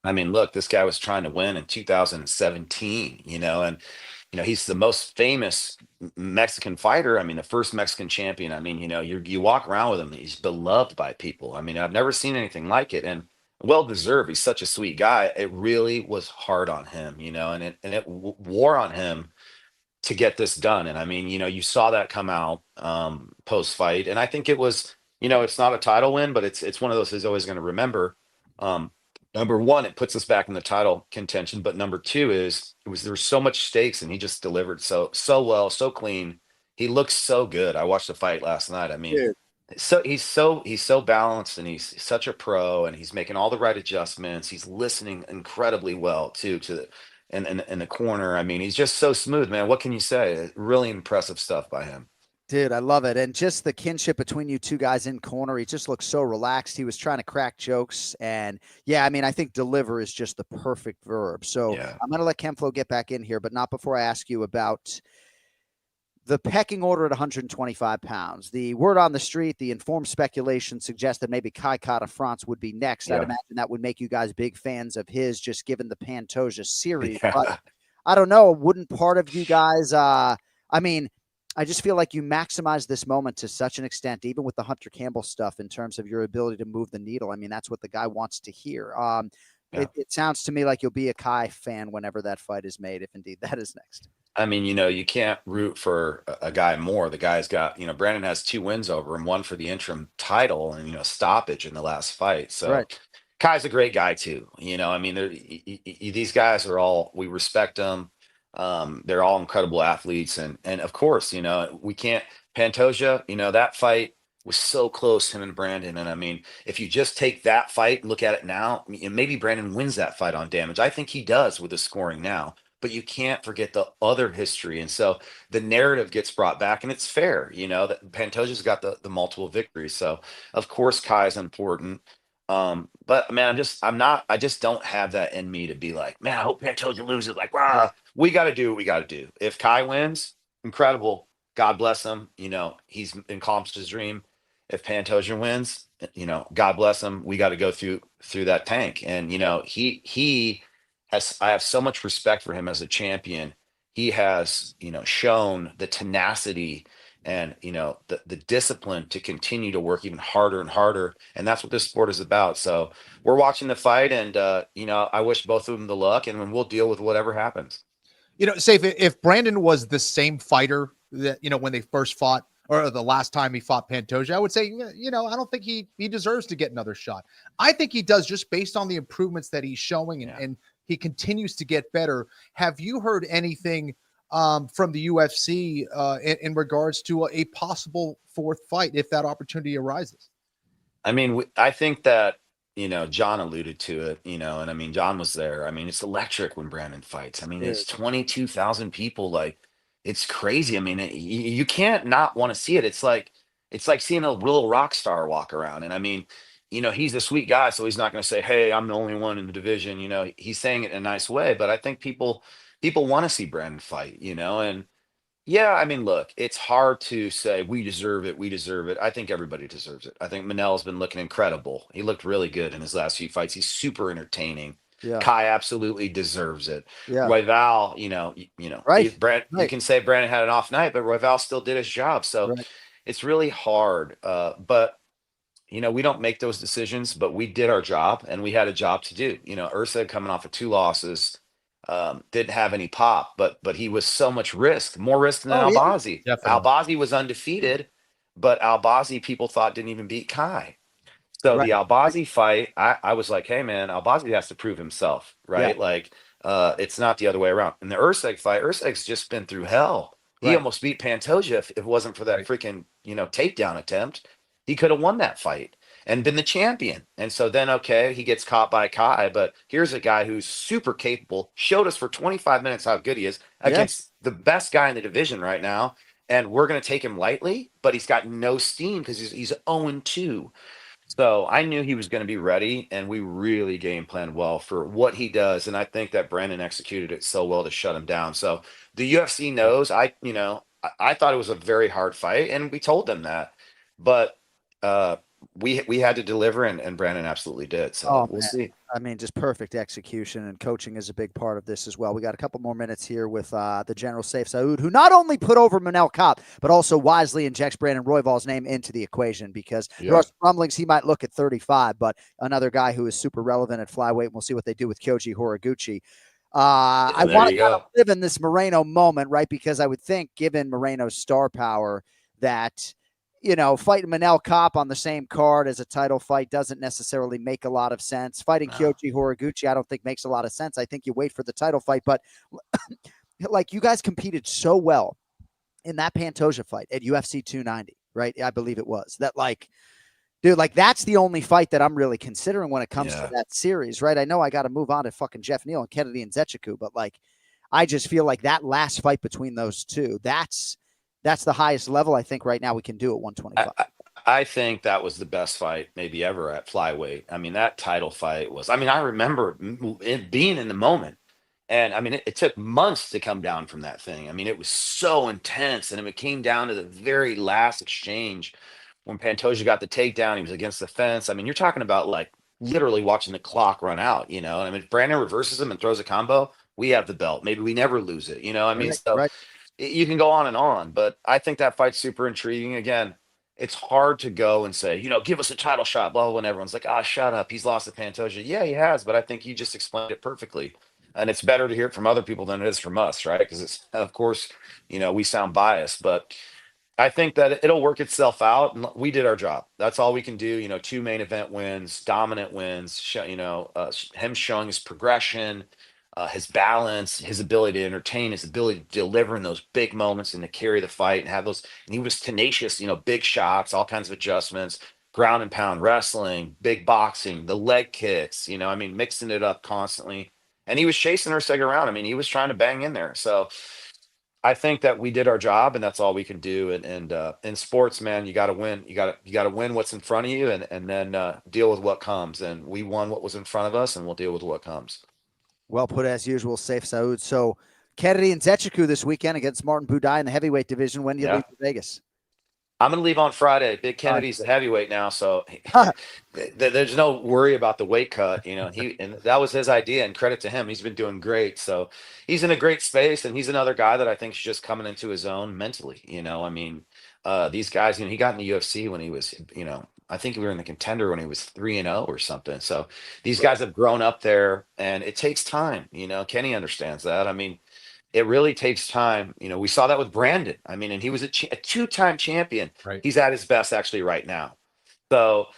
I mean, look, this guy was trying to win in 2017, and he's the most famous Mexican fighter. I mean, the first Mexican champion. I mean, you walk around with him, he's beloved by people. I mean, I've never seen anything like it, and well deserved. He's such a sweet guy. It really was hard on him, and it wore on him to get this done. And I mean, you saw that come out post fight, and I think it was, it's not a title win, but it's one of those he's always going to remember. Number one, it puts us back in the title contention. But number two there was so much stakes, and he just delivered so well, so clean. He looks so good. I watched the fight last night. I mean, he's so balanced, and he's such a pro, and he's making all the right adjustments. He's listening incredibly well too to the in the corner. I mean, he's just so smooth, man. What can you say? Really impressive stuff by him. Dude, I love it. And just the kinship between you two guys in corner. He just looks so relaxed. He was trying to crack jokes. And yeah, I mean, I think deliver is just the perfect verb. So I'm going to let Kenflo get back in here, but not before I ask you about the pecking order at 125 pounds. The word on the street, the informed speculation suggests that maybe Kai Kara France would be next. I'd imagine that would make you guys big fans of his, just given the Pantoja series. But I don't know. Wouldn't part of you guys, I just feel like you maximize this moment to such an extent, even with the Hunter Campbell stuff, in terms of your ability to move the needle. I mean, that's what the guy wants to hear. It sounds to me like you'll be a Kai fan whenever that fight is made, if indeed that is next. I mean, you can't root for a guy more. The guy's got, Brandon has 2 wins over him, one for the interim title and, stoppage in the last fight. So Kai's a great guy too. I mean, these guys are all, we respect them. They're all incredible athletes. And of course, we can't Pantoja, that fight was so close, him and Brandon. And I mean, if you just take that fight and look at it now, maybe Brandon wins that fight on damage. I think he does with the scoring now, but you can't forget the other history. And so the narrative gets brought back, and it's fair, that Pantoja's got the multiple victories. So of course Kai is important. But man, I just don't have that in me to be like, man, I hope Pantoja loses. Like, wow, we got to do what we got to do. If Kai wins, incredible. God bless him. He's accomplished his dream. If Pantoja wins, God bless him. We got to go through that tank. And, he has, I have so much respect for him as a champion. He has, shown the tenacity and, the discipline to continue to work even harder and harder. And that's what this sport is about. So we're watching the fight, and, I wish both of them the luck, and we'll deal with whatever happens. Sayif, if Brandon was the same fighter that, when they first fought, or the last time he fought Pantoja, I would say, I don't think he deserves to get another shot. I think he does, just based on the improvements that he's showing, and he continues to get better. Have you heard anything from the UFC in regards to a possible fourth fight if that opportunity arises? I mean, I think that, John alluded to it, and I mean, John was there. I mean, it's electric when Brandon fights. I mean, it's 22,000 people. Like, it's crazy. I mean, you can't not want to see it. It's like seeing a real rock star walk around. And I mean, he's a sweet guy, so he's not going to say, "Hey, I'm the only one in the division." He's saying it in a nice way, but I think people want to see Brandon fight, and yeah, I mean, look, it's hard to say we deserve it. We deserve it. I think everybody deserves it. I think Manel's been looking incredible. He looked really good in his last few fights. He's super entertaining. Yeah. Kai absolutely deserves it. Yeah. Royval, Right. You can say Brandon had an off night, but Royval still did his job. So it's really hard. But we don't make those decisions, but we did our job, and we had a job to do. Erceg coming off of 2 losses, didn't have any pop, but he was so much risk, more risk than Albazi. Albazi was undefeated, but Albazi people thought didn't even beat Kai. So the Albazi fight, I was like, hey man, Albazi has to prove himself, right? Like, it's not the other way around. In the Erceg fight, Erceg's just been through hell. He almost beat Pantoja if it wasn't for that freaking, takedown attempt. He could have won that fight and been the champion. And so then, okay, he gets caught by Kai, but here's a guy who's super capable, showed us for 25 minutes how good he is against the best guy in the division right now. And we're going to take him lightly, but he's got no steam because he's 0-2. So I knew he was going to be ready, and we really game planned well for what he does. And I think that Brandon executed it so well to shut him down. So the UFC knows. I thought it was a very hard fight, and we told them that. But we had to deliver, and Brandon absolutely did. So we'll see. I mean, just perfect execution, and coaching is a big part of this as well. We got a couple more minutes here with the General Sayif Saud, who not only put over Manel Kape, but also wisely injects Brandon Royval's name into the equation, because there are some rumblings he might look at 35, but another guy who is super relevant at flyweight, and we'll see what they do with Kyoji Horiguchi. I want to kind of live in this Moreno moment, right? Because I would think, given Moreno's star power, that fighting Manel Kape on the same card as a title fight doesn't necessarily make a lot of sense. Fighting Kyoji Horiguchi, I don't think makes a lot of sense. I think you wait for the title fight, but like, you guys competed so well in that Pantoja fight at UFC 290, right? I believe it was that, like, dude, like, that's the only fight that I'm really considering when it comes to that series, right? I know I got to move on to fucking Jeff Neal and Kennedy Nzechukwu, but like, I just feel like that last fight between those two, that's the highest level I think right now we can do at 125. I think that was the best fight maybe ever at flyweight. I mean, that title fight was, I remember it being in the moment. And I mean, it took months to come down from that thing. I mean, it was so intense. And it came down to the very last exchange when Pantoja got the takedown. He was against the fence. I mean, you're talking about, like, literally watching the clock run out, And I mean, if Brandon reverses him and throws a combo, we have the belt. Maybe we never lose it. I mean, you can go on, but I think that fight's super intriguing. Again, it's hard to go and say, give us a title shot, blah, blah, when everyone's like, shut up, he's lost to Pantoja. Yeah, he has, but I think you just explained it perfectly. And it's better to hear it from other people than it is from us, right? Because it's, of course, we sound biased, but I think that it'll work itself out. And we did our job. That's all we can do. 2 main event wins, dominant wins, him showing his progression, his balance, his ability to entertain, his ability to deliver in those big moments and to carry the fight and have those. And he was tenacious, big shots, all kinds of adjustments, ground and pound wrestling, big boxing, the leg kicks, mixing it up constantly. And he was chasing Erceg around. I mean, he was trying to bang in there. So I think that we did our job, and that's all we can do. And in sports, man, you got to win. You got to win what's in front of you, and then deal with what comes. And we won what was in front of us, and we'll deal with what comes. Well put, as usual, Sayif Saud. So, Kennedy Nzechukwu this weekend against Martin Buday in the heavyweight division. When do you leave for Vegas? I'm going to leave on Friday. Big Kennedy's the heavyweight now, so there's no worry about the weight cut. And that was his idea, and credit to him. He's been doing great. So he's in a great space, and he's another guy that I think is just coming into his own mentally. These guys, he got in the UFC when he was, I think we were in the Contender when he was 3-0 or something. So these guys have grown up there, and it takes time. Kenny understands that. It really takes time. We saw that with Brandon. And he was a two-time champion. Right. He's at his best actually right now. So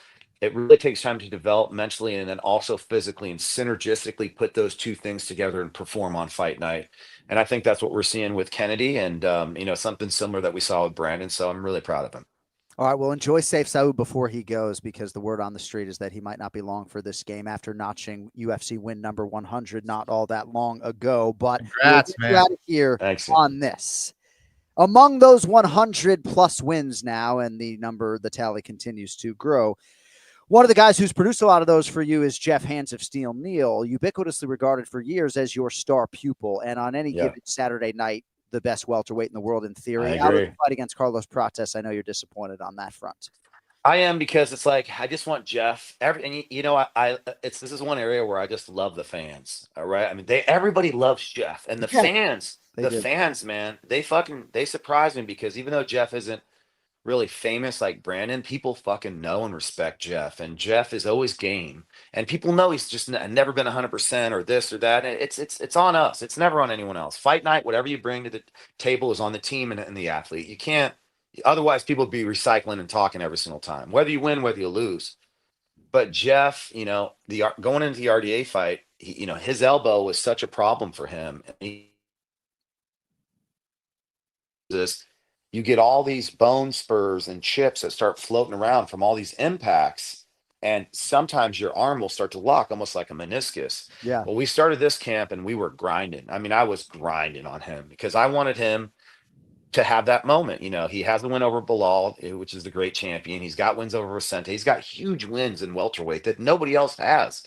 it really takes time to develop mentally and then also physically and synergistically put those two things together and perform on fight night. And I think that's what we're seeing with Kennedy and, something similar that we saw with Brandon. So I'm really proud of him. All right, well, enjoy Sayif Saud before he goes, because the word on the street is that he might not be long for this game after notching UFC win number 100 not all that long ago. But congrats, we'll get you out of here Thanks. on this. Among those 100-plus wins now, and the tally continues to grow, one of the guys who's produced a lot of those for you is Jeff Hands of Steel Neal, ubiquitously regarded for years as your star pupil, and on any given Saturday night, the best welterweight in the world in theory. How did you fight against Carlos Prates? I know you're disappointed on that front. I am, because it's like I just want Jeff. This is one area where I just love the fans. All right, everybody loves Jeff, and the fans, man, they surprise me, because even though Jeff isn't really famous like Brandon, people fucking know and respect Jeff, and Jeff is always game, and people know he's just never been 100% or this or that. And it's on us. It's never on anyone else. Fight night, whatever you bring to the table is on the team and the athlete. You can't, otherwise people would be recycling and talking every single time, whether you win, whether you lose. But Jeff, going into the RDA fight, his elbow was such a problem for him. You get all these bone spurs and chips that start floating around from all these impacts. And sometimes your arm will start to lock almost like a meniscus. Yeah. Well, we started this camp and we were grinding. I was grinding on him because I wanted him to have that moment. He has the win over Bilal, which is the great champion. He's got wins over Vicente. He's got huge wins in welterweight that nobody else has.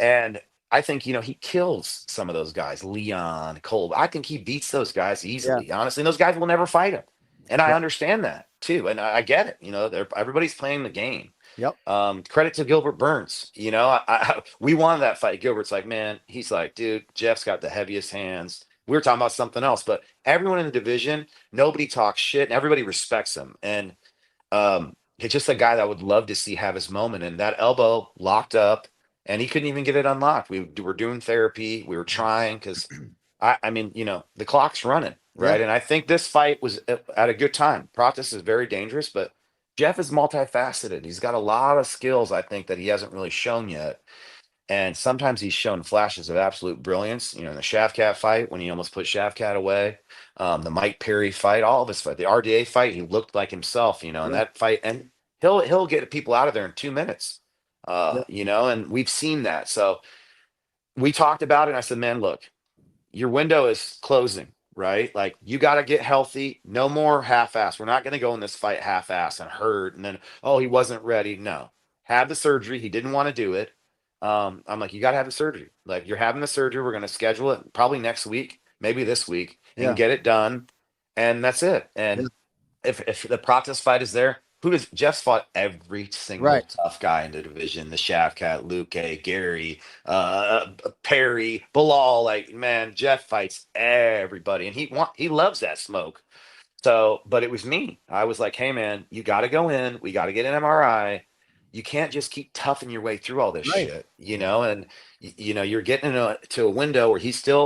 And I think, he kills some of those guys, Leon, Cole. I think he beats those guys easily. Honestly, and those guys will never fight him. And I understand that too. And I get it. Everybody's playing the game. Yep. Credit to Gilbert Burns. We wanted that fight. Gilbert's like, man, he's like, dude, Jeff's got the heaviest hands. We were talking about something else, but everyone in the division, nobody talks shit and everybody respects him. And it's just a guy that I would love to see have his moment. And that elbow locked up and he couldn't even get it unlocked. We were doing therapy. We were trying because the clock's running. Right. Yeah. And I think this fight was at a good time. Prates is very dangerous, but Jeff is multifaceted. He's got a lot of skills, I think, that he hasn't really shown yet. And sometimes he's shown flashes of absolute brilliance. In the Shavkat fight, when he almost put Shavkat away, the Mike Perry fight, all of his fight, the RDA fight, he looked like himself, in that fight. And he'll get people out of there in 2 minutes, and we've seen that. So we talked about it. And I said, man, look, your window is closing. Right? Like, you got to get healthy. No more half-ass. We're not going to go in this fight half-ass and hurt. And then, he wasn't ready. No, have the surgery. He didn't want to do it. I'm like, you got to have the surgery. Like, you're having the surgery. We're going to schedule it probably next week, maybe this week, and get it done. And that's it. And if the Prates fight is there, Jeff's fought every single tough guy in the division, the Shavkat, Luke, Gary, Perry, Bilal. Like, man, Jeff fights everybody, and he loves that smoke. So, but it was me. I was like, hey, man, you got to go in. We got to get an MRI. You can't just keep toughing your way through all this shit, and you're getting to a window where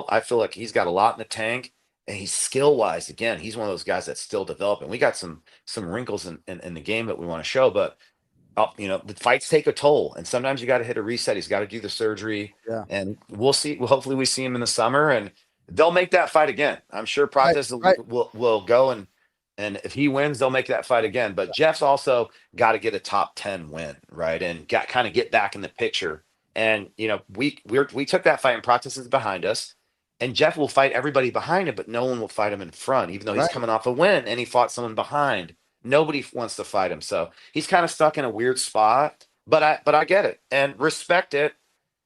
I feel like he's got a lot in the tank. And he's skill-wise, again, he's one of those guys that's still developing. We got some wrinkles in the game that we want to show, but the fights take a toll, and sometimes you got to hit a reset. He's got to do the surgery, and we'll see. Well, hopefully, we see him in the summer, and they'll make that fight again. I'm sure Prates will go, and if he wins, they'll make that fight again. But Jeff's also got to get a top 10 win, right, and get back in the picture. And we took that fight, and Prates is behind us. And Jeff will fight everybody behind him, but no one will fight him in front, even though he's coming off a win and he fought someone behind. Nobody wants to fight him. So he's kind of stuck in a weird spot, but I get it and respect it.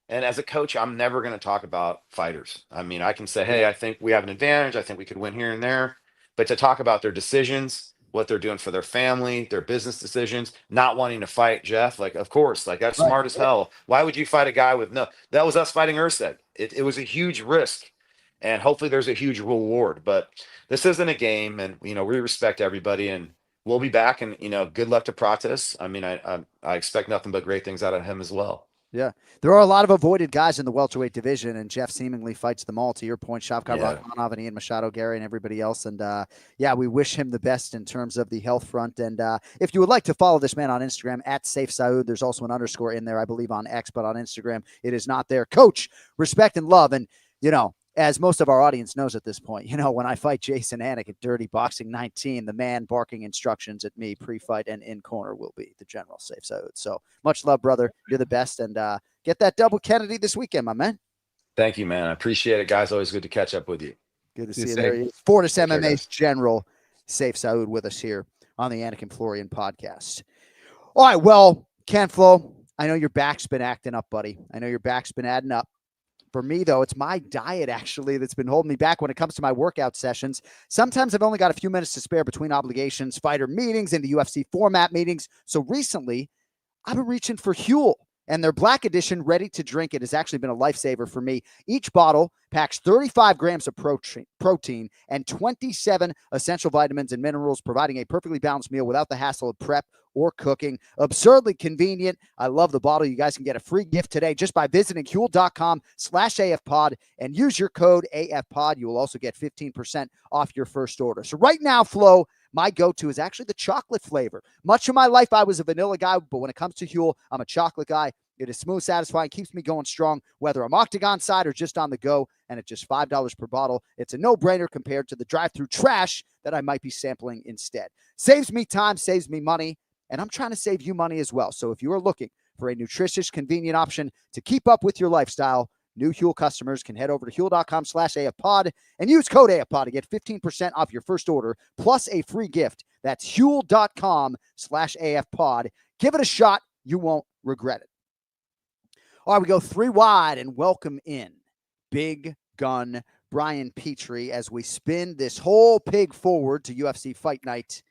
And as a coach, I'm never going to talk about fighters. I can say, hey, I think we have an advantage. I think we could win here and there. But to talk about their decisions, what they're doing for their family, their business decisions, not wanting to fight Jeff. Like, of course, like that's smart as hell. Why would you fight a guy with that was us fighting Erceg. It was a huge risk, and hopefully there's a huge reward, but this isn't a game, and, we respect everybody, and we'll be back, and, good luck to Pratis. I mean, I expect nothing but great things out of him as well. Yeah, there are a lot of avoided guys in the welterweight division, and Jeff seemingly fights them all. To your point, Shavkat Rakhmonov and Ian Machado, Gary, and everybody else. And we wish him the best in terms of the health front. And if you would like to follow this man on Instagram at Sayif Saud, there's also an underscore in there, I believe, on X, but on Instagram it is not there. Coach, respect and love, and as most of our audience knows at this point, when I fight Jason Anik at Dirty Boxing 19, the man barking instructions at me pre-fight and in corner will be the General Sayif Saud. So much love, brother. You're the best. And get that double Kennedy this weekend, my man. Thank you, man. I appreciate it, guys. Always good to catch up with you. Good to see you there. Fortis MMA's General Sayif Saud with us here on the Anik Florian Podcast. All right, well, Ken Flo, I know your back's been acting up, buddy. I know your back's been adding up. For me, though, it's my diet, actually, that's been holding me back when it comes to my workout sessions. Sometimes I've only got a few minutes to spare between obligations, fighter meetings, and the UFC format meetings. So recently, I've been reaching for Huel. And their Black Edition ready to drink it has actually been a lifesaver for me. Each bottle packs 35 grams of protein and 27 essential vitamins and minerals, providing a perfectly balanced meal without the hassle of prep or cooking. Absurdly convenient. I love the bottle. You guys can get a free gift today just by visiting Huel.com/AFPod and use your code AFPod. You will also get 15% off your first order. So right now, Flo, my go-to is actually the chocolate flavor. Much of my life, I was a vanilla guy, but when it comes to Huel, I'm a chocolate guy. It is smooth, satisfying, keeps me going strong, whether I'm octagon side or just on the go, and it's just $5 per bottle. It's a no-brainer compared to the drive-through trash that I might be sampling instead. Saves me time, saves me money, and I'm trying to save you money as well. So if you are looking for a nutritious, convenient option to keep up with your lifestyle, new Huel customers can head over to Huel.com/AFPod and use code AFPod to get 15% off your first order plus a free gift. That's Huel.com/AFPod. Give it a shot. You won't regret it. All right, we go 3 wide and welcome in Big Gun Brian Petrie as we spin this whole pig forward to UFC Fight Night.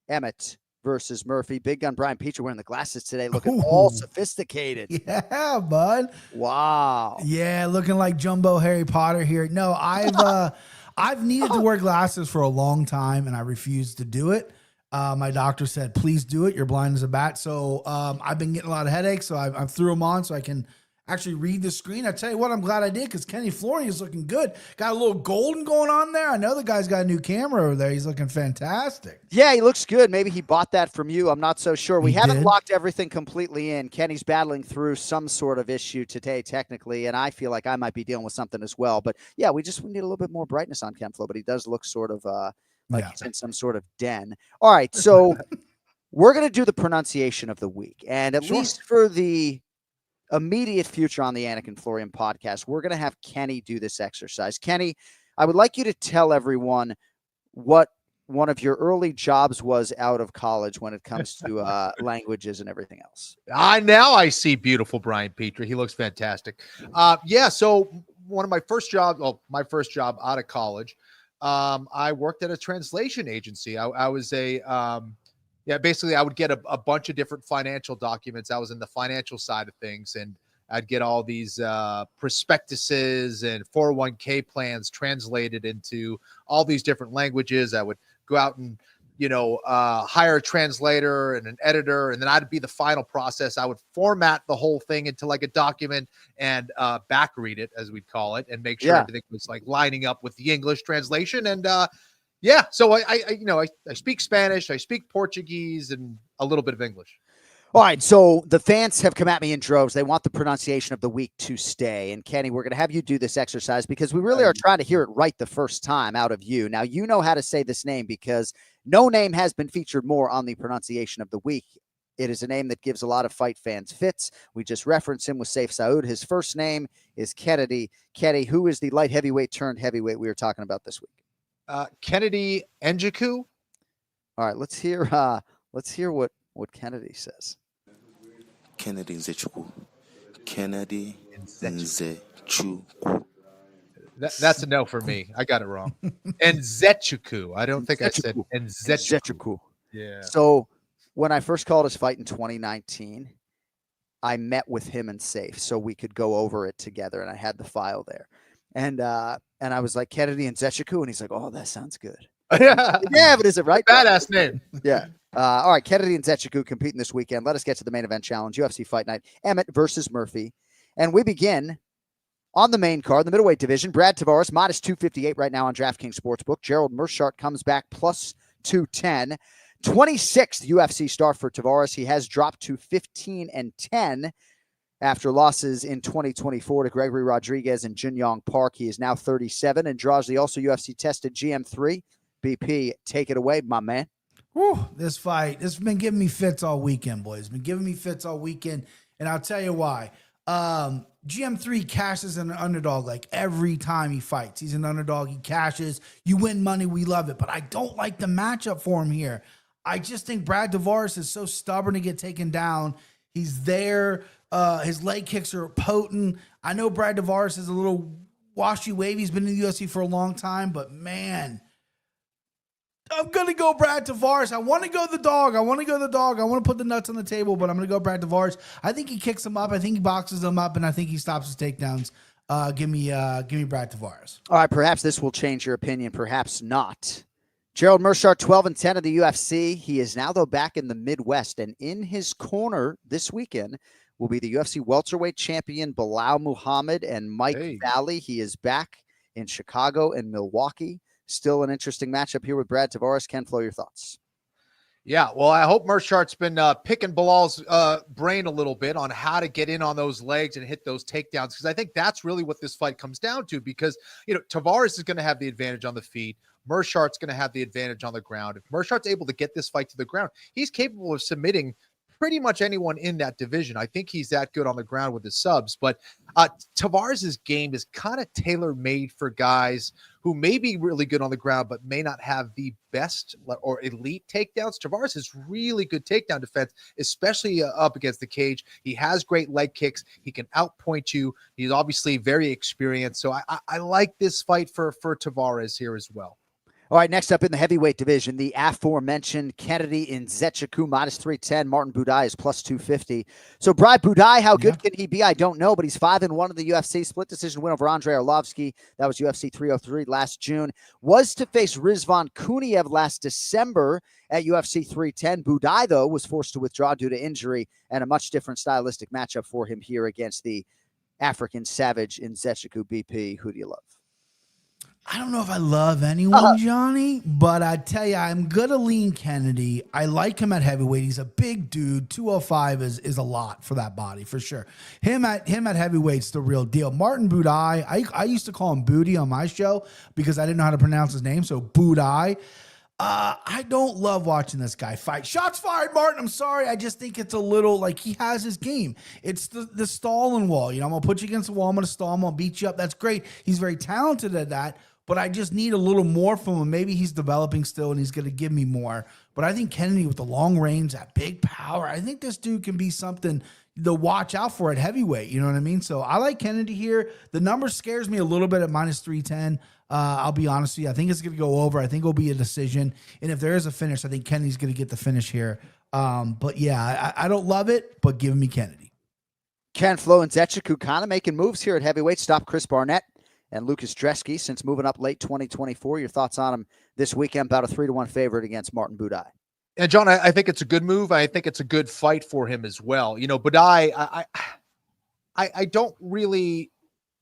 Emmett versus Murphy. Big Gun Brian Petrie wearing the glasses today, looking all sophisticated. Yeah, bud. Wow. Yeah, looking like Jumbo Harry Potter here. No, I've needed to wear glasses for a long time, and I refused to do it. My doctor said, please do it. You're blind as a bat. So I've been getting a lot of headaches, so I threw them on so I can actually read the screen. I tell you what, I'm glad I did because Kenny Florian is looking good. Got a little golden going on there. I know the guy's got a new camera over there. He's looking fantastic. Yeah, he looks good. Maybe he bought that from you. I'm not so sure. We haven't locked everything completely in. Kenny's battling through some sort of issue today, technically, and I feel like I might be dealing with something as well. But yeah, we need a little bit more brightness on Ken Flo, but he does look sort of like he's in some sort of den. All right, so we're going to do the pronunciation of the week. And at least for the immediate future on the Anik Florian podcast, we're going to have Kenny do this exercise. Kenny, I would like you to tell everyone what one of your early jobs was out of college when it comes to languages and everything else. Now I see beautiful Brian Petrie. He looks fantastic. So one of my first jobs, my first job out of college, I worked at a translation agency. I was basically I would get a bunch of different financial documents. I was in the financial side of things, and I'd get all these prospectuses and 401k plans translated into all these different languages. I would go out and, hire a translator and an editor, and then I'd be the final process. I would format the whole thing into like a document and back read it, as we'd call it, and make sure everything was like lining up with the English translation. And so I speak Spanish, I speak Portuguese, and a little bit of English. All right, so the fans have come at me in droves. They want the pronunciation of the week to stay. And Kenny, we're going to have you do this exercise because we really are trying to hear it right the first time out of you. Now, you know how to say this name because no name has been featured more on the pronunciation of the week. It is a name that gives a lot of fight fans fits. We just referenced him with Sayif Saud. His first name is Kennedy. Kenny, who is the light heavyweight turned heavyweight we were talking about this week? Kennedy Nzechukwu. All right, let's hear what Kennedy says. Kennedy Nzechukwu. Kennedy Nzechukwu. That's a no for me. I got it wrong. Nzechukwu. I don't think I said Nzechukwu. Yeah. So when I first called his fight in 2019, I met with him and Sayif so we could go over it together, and I had the file there. And I was like, Kennedy and Nzechukwu, and he's like, oh, that sounds good. Yeah, but is it right? Badass name. Yeah. All right, Kennedy and Nzechukwu competing this weekend. Let us get to the main event challenge, UFC Fight Night, Emmett versus Murphy. And we begin on the main card, the middleweight division. Brad Tavares, minus 258 right now on DraftKings Sportsbook. Gerald Meerschaert comes back plus 210. 26th UFC start for Tavares. He has dropped to 15-10 after losses in 2024 to Gregory Rodriguez and Jin Yong Park. He is now 37 and draws the also UFC tested GM3. BP, take it away, my man. Whew, this fight, this has been giving me fits all weekend, boys. It's been giving me fits all weekend, and I'll tell you why. GM3 cashes an underdog like every time he fights. He's an underdog. He cashes. You win money. We love it. But I don't like the matchup for him here. I just think Brad Tavares is so stubborn to get taken down. He's there. His leg kicks are potent. I know Brad Tavares is a little washy-wavy. He's been in the UFC for a long time, but man, I'm going to go Brad Tavares. I want to go the dog. I want to put the nuts on the table, but I'm going to go Brad Tavares. I think he kicks him up. I think he boxes him up, and I think he stops his takedowns. Give me Brad Tavares. All right, perhaps this will change your opinion. Perhaps not. Gerald Meerschaert, 12-10 of the UFC. He is now, though, back in the Midwest, and in his corner this weekend will be the UFC welterweight champion Bilal Muhammad and Mike Valley. He is back in Chicago and Milwaukee. Still an interesting matchup here with Brad Tavares. Ken Flo, your thoughts? Yeah, well, I hope Meerschaert's been picking Bilal's brain a little bit on how to get in on those legs and hit those takedowns, because I think that's really what this fight comes down to, because, Tavares is going to have the advantage on the feet. Meerschaert's going to have the advantage on the ground. If Meerschaert's able to get this fight to the ground, he's capable of submitting pretty much anyone in that division. I think he's that good on the ground with his subs, but Tavares' game is kind of tailor-made for guys who may be really good on the ground, but may not have the best or elite takedowns. Tavares has really good takedown defense, especially up against the cage. He has great leg kicks. He can outpoint you. He's obviously very experienced. So I like this fight for Tavares here as well. All right, next up in the heavyweight division, the aforementioned Kennedy Nzechukwu, minus 310. Martin Buday is plus 250. So, Brad Buday, how good can he be? I don't know, but he's 5-1 in the UFC. Split decision win over Andrei Arlovsky. That was UFC 303 last June. Was to face Rizvan Kuniev last December at UFC 310. Buday, though, was forced to withdraw due to injury, and a much different stylistic matchup for him here against the African savage Nzechukwu. BP, who do you love? I don't know if I love anyone, Johnny, but I tell you, I'm going to lean Kennedy. I like him at heavyweight. He's a big dude. 205 is a lot for that body, for sure. Him at heavyweight's the real deal. Martin Buday, I used to call him Booty on my show because I didn't know how to pronounce his name, so Buday. I don't love watching this guy fight. Shots fired, Martin. I'm sorry. I just think it's a little like he has his game. It's the stalling wall. I'm going to put you against the wall. I'm going to stall him. I'll beat you up. That's great. He's very talented at that. But I just need a little more from him. Maybe he's developing still and he's going to give me more. But I think Kennedy with the long range, that big power, I think this dude can be something to watch out for at heavyweight. You know what I mean? So I like Kennedy here. The number scares me a little bit at minus 310. I'll be honest with you. I think it's going to go over. I think it'll be a decision. And if there is a finish, I think Kennedy's going to get the finish here. But yeah, I don't love it, but give me Kennedy. Ken Flo and Nzechukwu kind of making moves here at heavyweight. Stop Chris Barnett and Lucas Dresky since moving up late 2024. Your thoughts on him this weekend? About a 3-1 favorite against Martin Buday. And John, I think it's a good move. I think it's a good fight for him as well. Buday, I don't really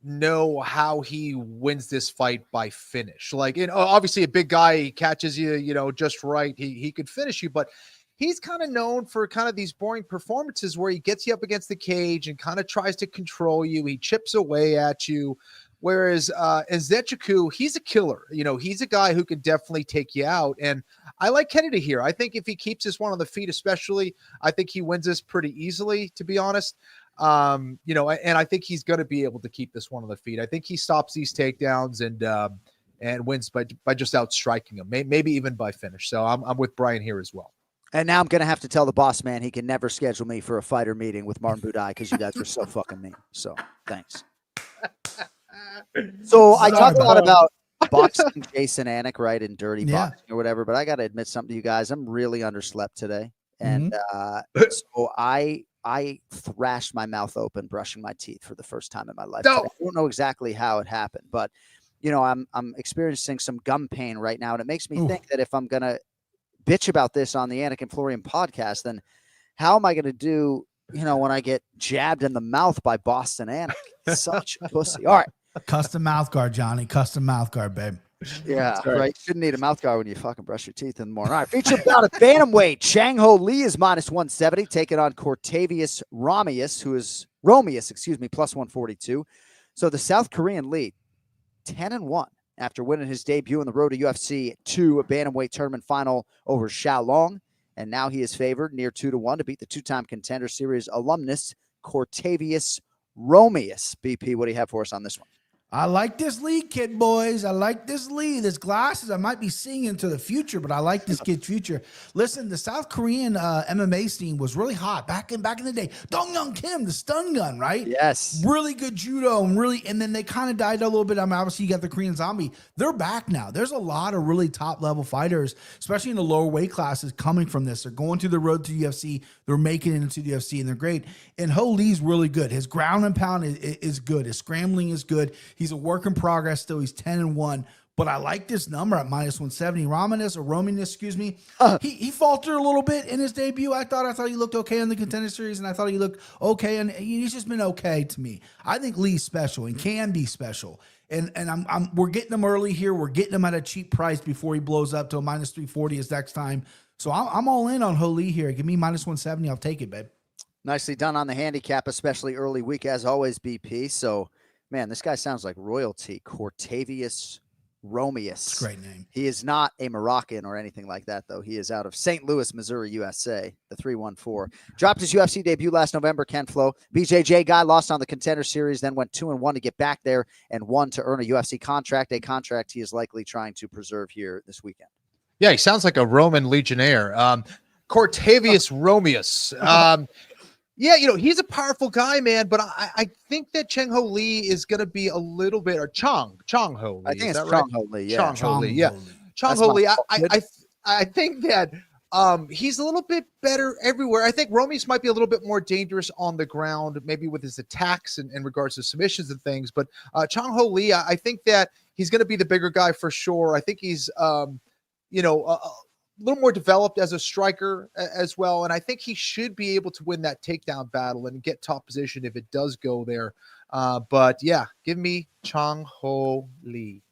know how he wins this fight by finish. Obviously a big guy, he catches you, just right. He could finish you, but he's kind of known for kind of these boring performances where he gets you up against the cage and kind of tries to control you. He chips away at you. Whereas Nzechukwu, he's a killer. He's a guy who can definitely take you out. And I like Kennedy here. I think if he keeps this one on the feet, especially, I think he wins this pretty easily, to be honest. And I think he's going to be able to keep this one on the feet. I think he stops these takedowns and wins by just outstriking him, maybe even by finish. So I'm with Brian here as well. And now I'm going to have to tell the boss man he can never schedule me for a fighter meeting with Martin Buday because you guys are so fucking mean. So thanks. So I talk a lot about boxing Jason Anik, right, and dirty boxing or whatever, but I got to admit something to you guys. I'm really underslept today. And so I thrashed my mouth open brushing my teeth for the first time in my life. I don't know exactly how it happened, but I'm experiencing some gum pain right now, and it makes me think that if I'm gonna bitch about this on the Anik and Florian podcast, then how am I gonna do, when I get jabbed in the mouth by Boston Anik? Such a pussy. All right. Custom mouth guard, Johnny. Custom mouth guard, babe. Yeah, right. Shouldn't need a mouth guard when you fucking brush your teeth in the morning. All right, feature bout at bantamweight. Chang Ho Lee is -170, taking on Cortavius Romius, plus 142. So the South Korean Lee, 10-1 after winning his debut on the road to UFC 2, a bantamweight tournament final over Xiaolong, and now he is favored near 2-1 to beat the two-time Contender Series alumnus Cortavius Romius. BP, what do you have for us on this one? I like this lead, kid boys. I like this lead. This glasses, I might be seeing into the future, but I like this kid's future. Listen, the South Korean MMA scene was really hot back in the day. Dong Young Kim, the stun gun, right? Yes. Really good judo, and then they kind of died a little bit. Obviously, you got the Korean Zombie. They're back now. There's a lot of really top level fighters, especially in the lower weight classes, coming from this. They're going through the road to UFC. They're making it into the UFC, and they're great. And Ho Lee's really good. His ground and pound is good. His scrambling is good. He's a work in progress still. He's 10-1, but I like this number at -170. Romius, he faltered a little bit in his debut. I thought he looked okay in the Contender Series, and I thought he looked okay, and he's just been okay to me. I think Lee's special and can be special, and we're getting him early here. We're getting him at a cheap price before he blows up to a -340 his next time. So I'm all in on Ho Lee here. Give me -170. I'll take it, babe. Nicely done on the handicap, especially early week, as always, BP. So, man, this guy sounds like royalty. Cortavius Romius. Great name. He is not a Moroccan or anything like that, though. He is out of St. Louis, Missouri, USA, the 314. Dropped his UFC debut last November, Ken Flo. BJJ guy lost on the Contender Series, then went 2-1 to get back there and 1 to earn a UFC contract, a contract he is likely trying to preserve here this weekend. Yeah, he sounds like a Roman legionnaire. Cortavius Romius. Yeah, he's a powerful guy, man, but I think that Chang Ho Lee is going to be a little bit, or Chang Ho Lee. I think it's Chang Ho Lee, yeah. Chang Ho Lee, yeah. Chang Ho Lee. I think that he's a little bit better everywhere. I think Romius might be a little bit more dangerous on the ground, maybe with his attacks in regards to submissions and things, but Chang Ho Lee, I think that he's going to be the bigger guy for sure. I think he's, a little more developed as a striker as well. And I think he should be able to win that takedown battle and get top position if it does go there. But yeah, give me Chang Ho Lee.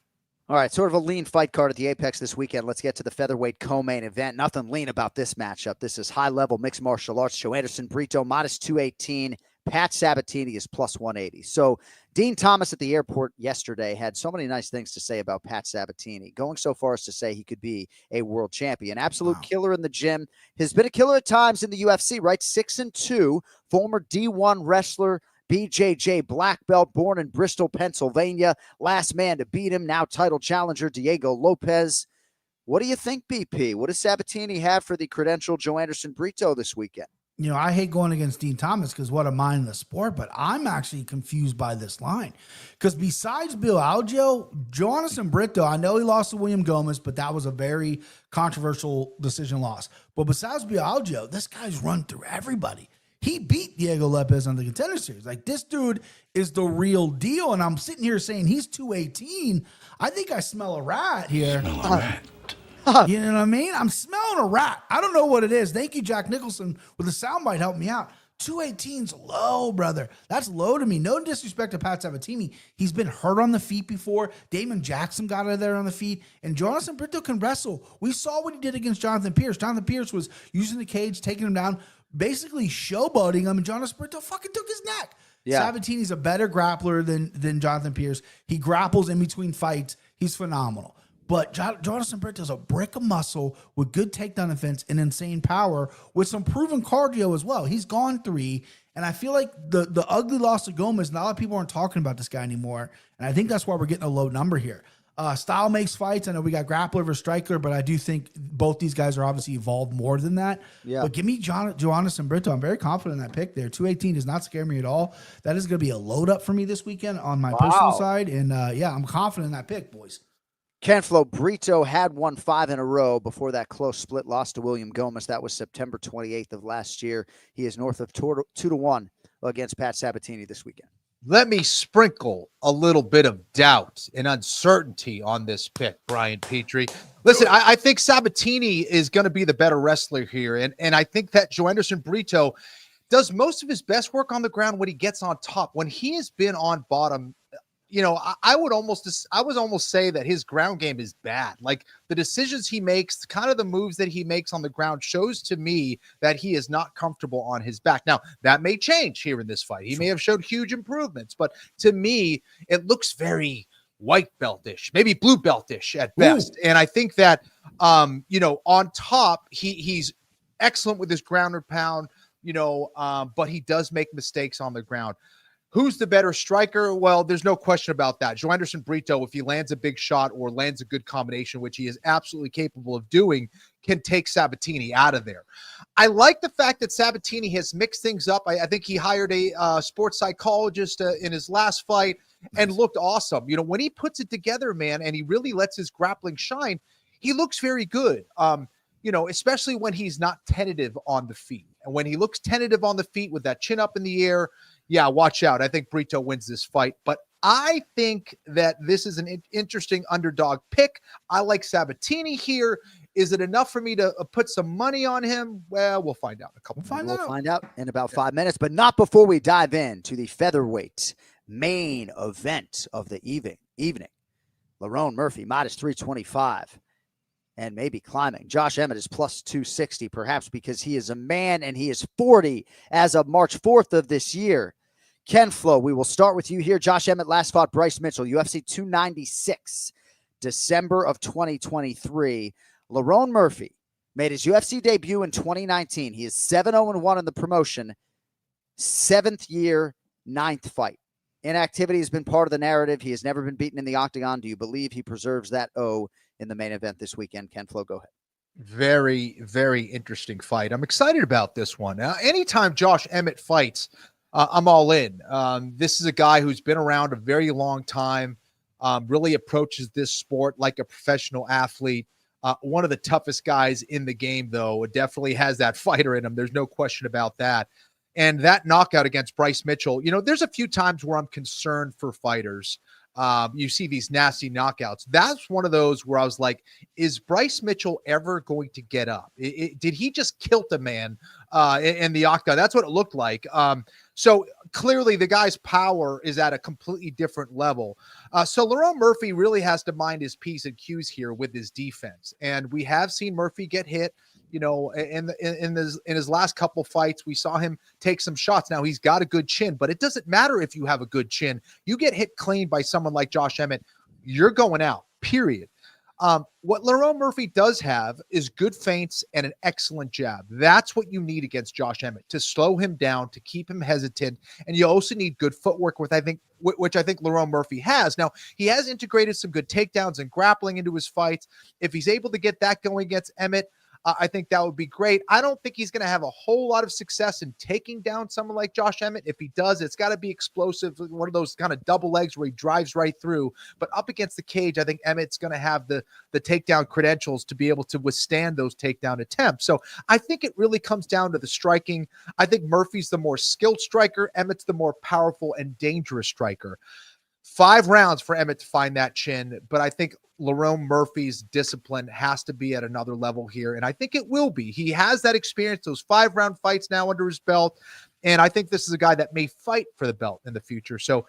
All right, sort of a lean fight card at the Apex this weekend. Let's get to the featherweight co-main event. Nothing lean about this matchup. This is high-level mixed martial arts. Joanderson Brito, -218. Pat Sabatini is +180. So Dean Thomas at the airport yesterday had so many nice things to say about Pat Sabatini, going so far as to say he could be a world champion. Absolute killer in the gym. Has been a killer at times in the UFC, right? 6-2, former D1 wrestler, BJJ black belt, born in Bristol, Pennsylvania. Last man to beat him, now title challenger Diego Lopez. What do you think, BP? What does Sabatini have for the credentialed Joanderson Brito this weekend? I hate going against Dean Thomas because what a mind in the sport, but I'm actually confused by this line. Because besides Bill Algeo, Joanderson Brito, I know he lost to William Gomez, but that was a very controversial decision loss. But besides Bill Algeo, this guy's run through everybody. He beat Diego Lopez on the Contender Series. Like, this dude is the real deal. And I'm sitting here saying he's 218. I think I smell a rat here. Smell a rat. You know what I mean? I'm smelling a rat. I don't know what it is. Thank you, Jack Nicholson, with the soundbite helping me out. 218's low, brother. That's low to me. No disrespect to Pat Sabatini. He's been hurt on the feet before. Damon Jackson got out of there on the feet. And Joanderson Brito can wrestle. We saw what he did against Jonathan Pierce. Jonathan Pierce was using the cage, taking him down, basically showboating him, and Joanderson Brito fucking took his neck. Yeah. Sabatini's a better grappler than Jonathan Pierce. He grapples in between fights. He's phenomenal. But Joanderson Brito is a brick of muscle with good takedown defense and insane power with some proven cardio as well. He's gone 3, and I feel like the ugly loss to Gomez, not a lot of people aren't talking about this guy anymore, and I think that's why we're getting a low number here. Style makes fights. I know we got grappler versus striker, but I do think both these guys are obviously evolved more than that. Yeah. But give me Joannis and Brito. I'm very confident in that pick there. 218 does not scare me at all. That is going to be a load up for me this weekend on my personal side. And I'm confident in that pick, boys. Ken Flo, Brito had won 5 in a row before that close split loss to William Gomez. That was September 28th of last year. He is north of 2-1 against Pat Sabatini this weekend. Let me sprinkle a little bit of doubt and uncertainty on this pick, Brian Petrie. Listen, I think Sabatini is going to be the better wrestler here, and I think that Joanderson Brito does most of his best work on the ground when he gets on top. When he has been on bottom, I would almost say that his ground game is bad. Like the decisions he makes, kind of the moves that he makes on the ground shows to me that he is not comfortable on his back. Now, that may change here in this fight. He may have showed huge improvements, but to me, it looks very white beltish, maybe blue beltish at best. And I think that, on top, he's excellent with his ground and pound, but he does make mistakes on the ground. Who's the better striker? Well, there's no question about that. Joanderson Brito, if he lands a big shot or lands a good combination, which he is absolutely capable of doing, can take Sabatini out of there. I like the fact that Sabatini has mixed things up. I think he hired a sports psychologist in his last fight and looked awesome. When he puts it together, man, and he really lets his grappling shine, he looks very good. Especially when he's not tentative on the feet. And when he looks tentative on the feet with that chin up in the air, yeah, watch out. I think Brito wins this fight, but I think that this is an interesting underdog pick. I like Sabatini here. Is it enough for me to put some money on him? Well, we'll find out in a couple minutes. We'll find out in about 5 minutes, but not before we dive into the featherweight main event of the evening. Lerone Murphy, minus 325. And maybe climbing. Josh Emmett is plus 260, perhaps because he is a man and he is 40 as of March 4th of this year. Ken Flo, we will start with you here. Josh Emmett last fought Bryce Mitchell, UFC 296, December of 2023. Lerone Murphy made his UFC debut in 2019. He is 7-0-1 in the promotion, 7th year, 9th fight. Inactivity has been part of the narrative. He has never been beaten in the octagon. Do you believe he preserves that O in the main event this weekend? Ken Flo, go ahead. Very, very interesting fight. I'm excited about this one. Anytime Josh Emmett fights, I'm all in. This is a guy who's been around a very long time, really approaches this sport like a professional athlete. One of the toughest guys in the game, though, definitely has that fighter in him. There's no question about that. And that knockout against Bryce Mitchell, there's a few times where I'm concerned for fighters. You see these nasty knockouts. That's one of those where I was like, is Bryce Mitchell ever going to get up? Did he just kill the man in the octagon? That's what it looked like. So clearly the guy's power is at a completely different level. So Lerone Murphy really has to mind his P's and Q's here with his defense. And we have seen Murphy get hit. In his last couple fights, we saw him take some shots. Now he's got a good chin, but it doesn't matter if you have a good chin. You get hit clean by someone like Josh Emmett, you're going out, period. What Lerone Murphy does have is good feints and an excellent jab. That's what you need against Josh Emmett, to slow him down, to keep him hesitant. And you also need good footwork, which I think Lerone Murphy has. Now, he has integrated some good takedowns and grappling into his fights. If he's able to get that going against Emmett, I think that would be great. I don't think he's going to have a whole lot of success in taking down someone like Josh Emmett. If he does, it's got to be explosive, one of those kind of double legs where he drives right through. But up against the cage, I think Emmett's going to have the takedown credentials to be able to withstand those takedown attempts. So I think it really comes down to the striking. I think Murphy's the more skilled striker. Emmett's the more powerful and dangerous striker. 5 rounds for Emmett to find that chin, but I think Lerone Murphy's discipline has to be at another level here, and I think it will be. He has that experience, those 5-round fights now under his belt, and I think this is a guy that may fight for the belt in the future. So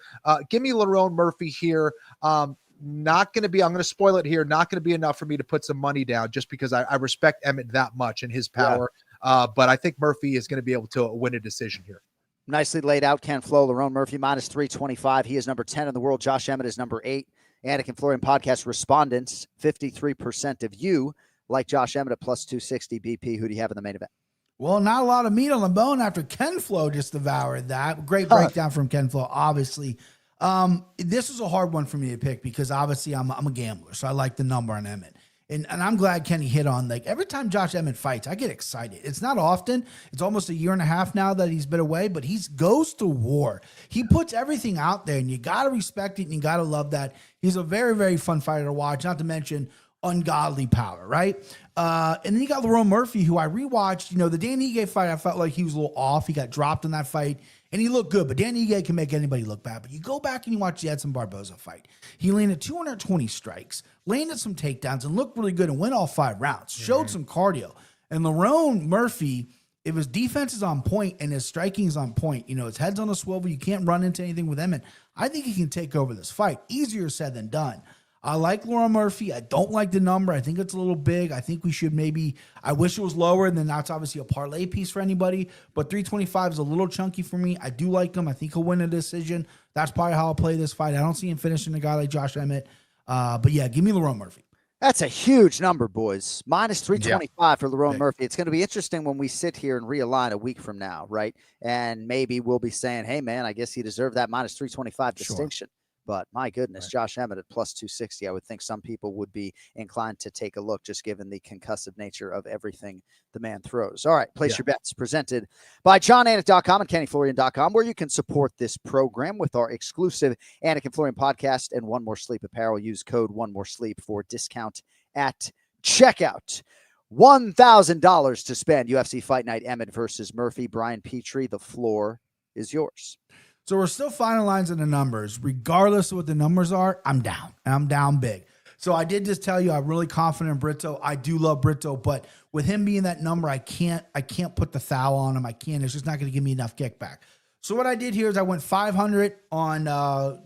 give me Lerone Murphy here. Not going to be, I'm going to spoil it here, not going to be enough for me to put some money down just because I respect Emmett that much and his power, but I think Murphy is going to be able to win a decision here. Nicely laid out, Ken Flo. Lerone Murphy, minus 325. He is number 10 in the world. Josh Emmett is number 8. Anik Florian Podcast respondents, 53% of you like Josh Emmett at plus 260 BP. Who do you have in the main event? Well, not a lot of meat on the bone after Ken Flo just devoured that. Great breakdown from Ken Flo. Obviously, This was a hard one for me to pick because obviously I'm a gambler, so I like the number on Emmett. And I'm glad Kenny hit on, like, every time Josh Emmett fights, I get excited. It's not often. It's almost a year and a half now that he's been away, but he goes to war. He puts everything out there, and you got to respect it, and you got to love that. He's a very, very fun fighter to watch, not to mention ungodly power, right? And then you got Lerone Murphy, who I rewatched. You know, the Dan Ige fight, I felt like he was a little off. He got dropped in that fight, and he looked good, but Dan Ige can make anybody look bad. But you go back and you watch the Edson Barboza fight. He landed 220 strikes, landed some takedowns, and looked really good and went all 5 rounds. Showed some cardio. And Lerone Murphy, if his defense is on point and his striking is on point, you know, his head's on a swivel, you can't run into anything with Emmett. I think he can take over this fight. Easier said than done. I like Lerone Murphy. I don't like the number. I think it's a little big. I think we should I wish it was lower, and then that's obviously a parlay piece for anybody. But 325 is a little chunky for me. I do like him. I think he'll win a decision. That's probably how I'll play this fight. I don't see him finishing a guy like Josh Emmett. But yeah, give me Lerone Murphy. That's a huge number, boys. Minus 325 for Lerone Murphy. It's going to be interesting when we sit here and realign a week from now, right? And maybe we'll be saying, hey, man, I guess he deserved that minus 325 distinction. But my goodness, Josh Emmett at plus 260, I would think some people would be inclined to take a look just given the concussive nature of everything the man throws. All right, place your bets. Presented by JohnAnik.com and KennyFlorian.com, where you can support this program with our exclusive Anik and Florian podcast and One More Sleep apparel. Use code One More Sleep for discount at checkout. $1,000 to spend. UFC Fight Night, Emmett versus Murphy. Brian Petrie, the floor is yours. So we're still finalizing the numbers. Regardless of what the numbers are, I'm down. And I'm down big. So I did just tell you I'm really confident in Brito. I do love Brito, but with him being that number, I can't put the thou on him. I can't. It's just not going to give me enough kickback. So what I did here is I went 500 on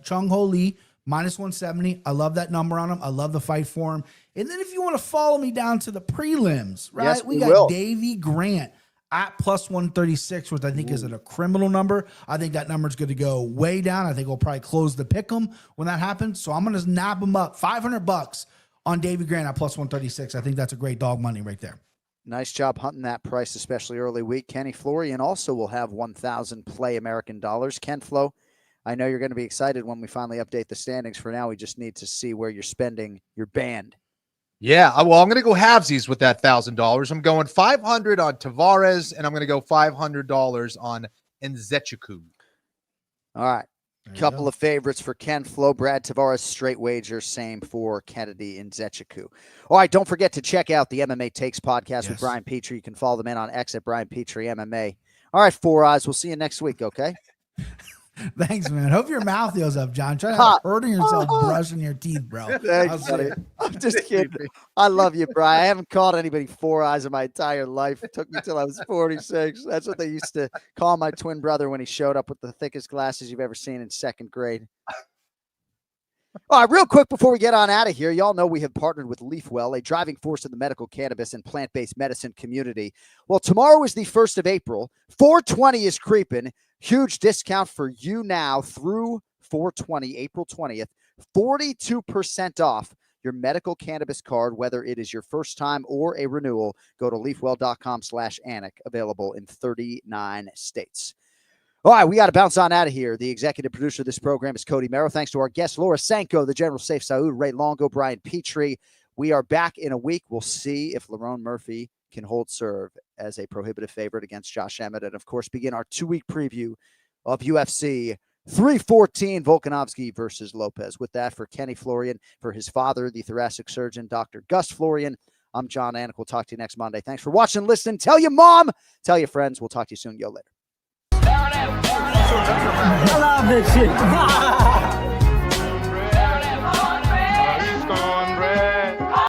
Chung Ho Lee, minus 170. I love that number on him. I love the fight for him. And then if you want to follow me down to the prelims, right? Yes, we got Davey Grant at plus 136, which I think is a criminal number. I think that number is going to go way down. I think we'll probably close the pick'em when that happens. So I'm going to nab him up $500 on Davey Grant at plus 136. I think that's a great dog money right there. Nice job hunting that price, especially early week. Kenny Florian also will have 1,000 play American dollars. Ken Flo, I know you're going to be excited when we finally update the standings. For now, we just need to see where you're spending your band. Yeah, well, I'm going to go halvesies with that $1,000. I'm going 500 on Tavares, and I'm going to go $500 on Nzechukwu. All right. Couple of favorites for Ken Flo. Brad Tavares, straight wager. Same for Kennedy and Nzechukwu. All right, don't forget to check out the MMA Takes podcast with Brian Petrie. You can follow them in on X at Brian Petrie MMA. All right, Four Eyes. We'll see you next week, okay? Thanks, man. Hope your mouth heals up, John. Try not hurting yourself brushing your teeth, bro. Thanks, buddy. I'm just kidding. I love you, Brian. I haven't called anybody Four Eyes in my entire life. It took me till I was 46. That's what they used to call my twin brother when he showed up with the thickest glasses you've ever seen in 2nd grade. All right, real quick before we get on out of here, y'all know we have partnered with LeafWell, a driving force in the medical cannabis and plant-based medicine community. Well, tomorrow is the 1st of April. 420 is creeping. Huge discount for you now through 420, April 20th. 42% off your medical cannabis card, whether it is your first time or a renewal. Go to leafwell.com/Anik, available in 39 states. All right, we got to bounce on out of here. The executive producer of this program is Cody Merrow. Thanks to our guests, Laura Sanko, the General Sayif Saud, Ray Longo, Brian Petrie. We are back in a week. We'll see if Lerone Murphy can hold serve as a prohibitive favorite against Josh Emmett. And, of course, begin our 2-week preview of UFC 314, Volkanovski versus Lopez. With that, for Kenny Florian, for his father, the thoracic surgeon, Dr. Gus Florian, I'm John Anik. We'll talk to you next Monday. Thanks for watching, listening. Tell your mom, tell your friends. We'll talk to you soon. Yo, later. I love this shit.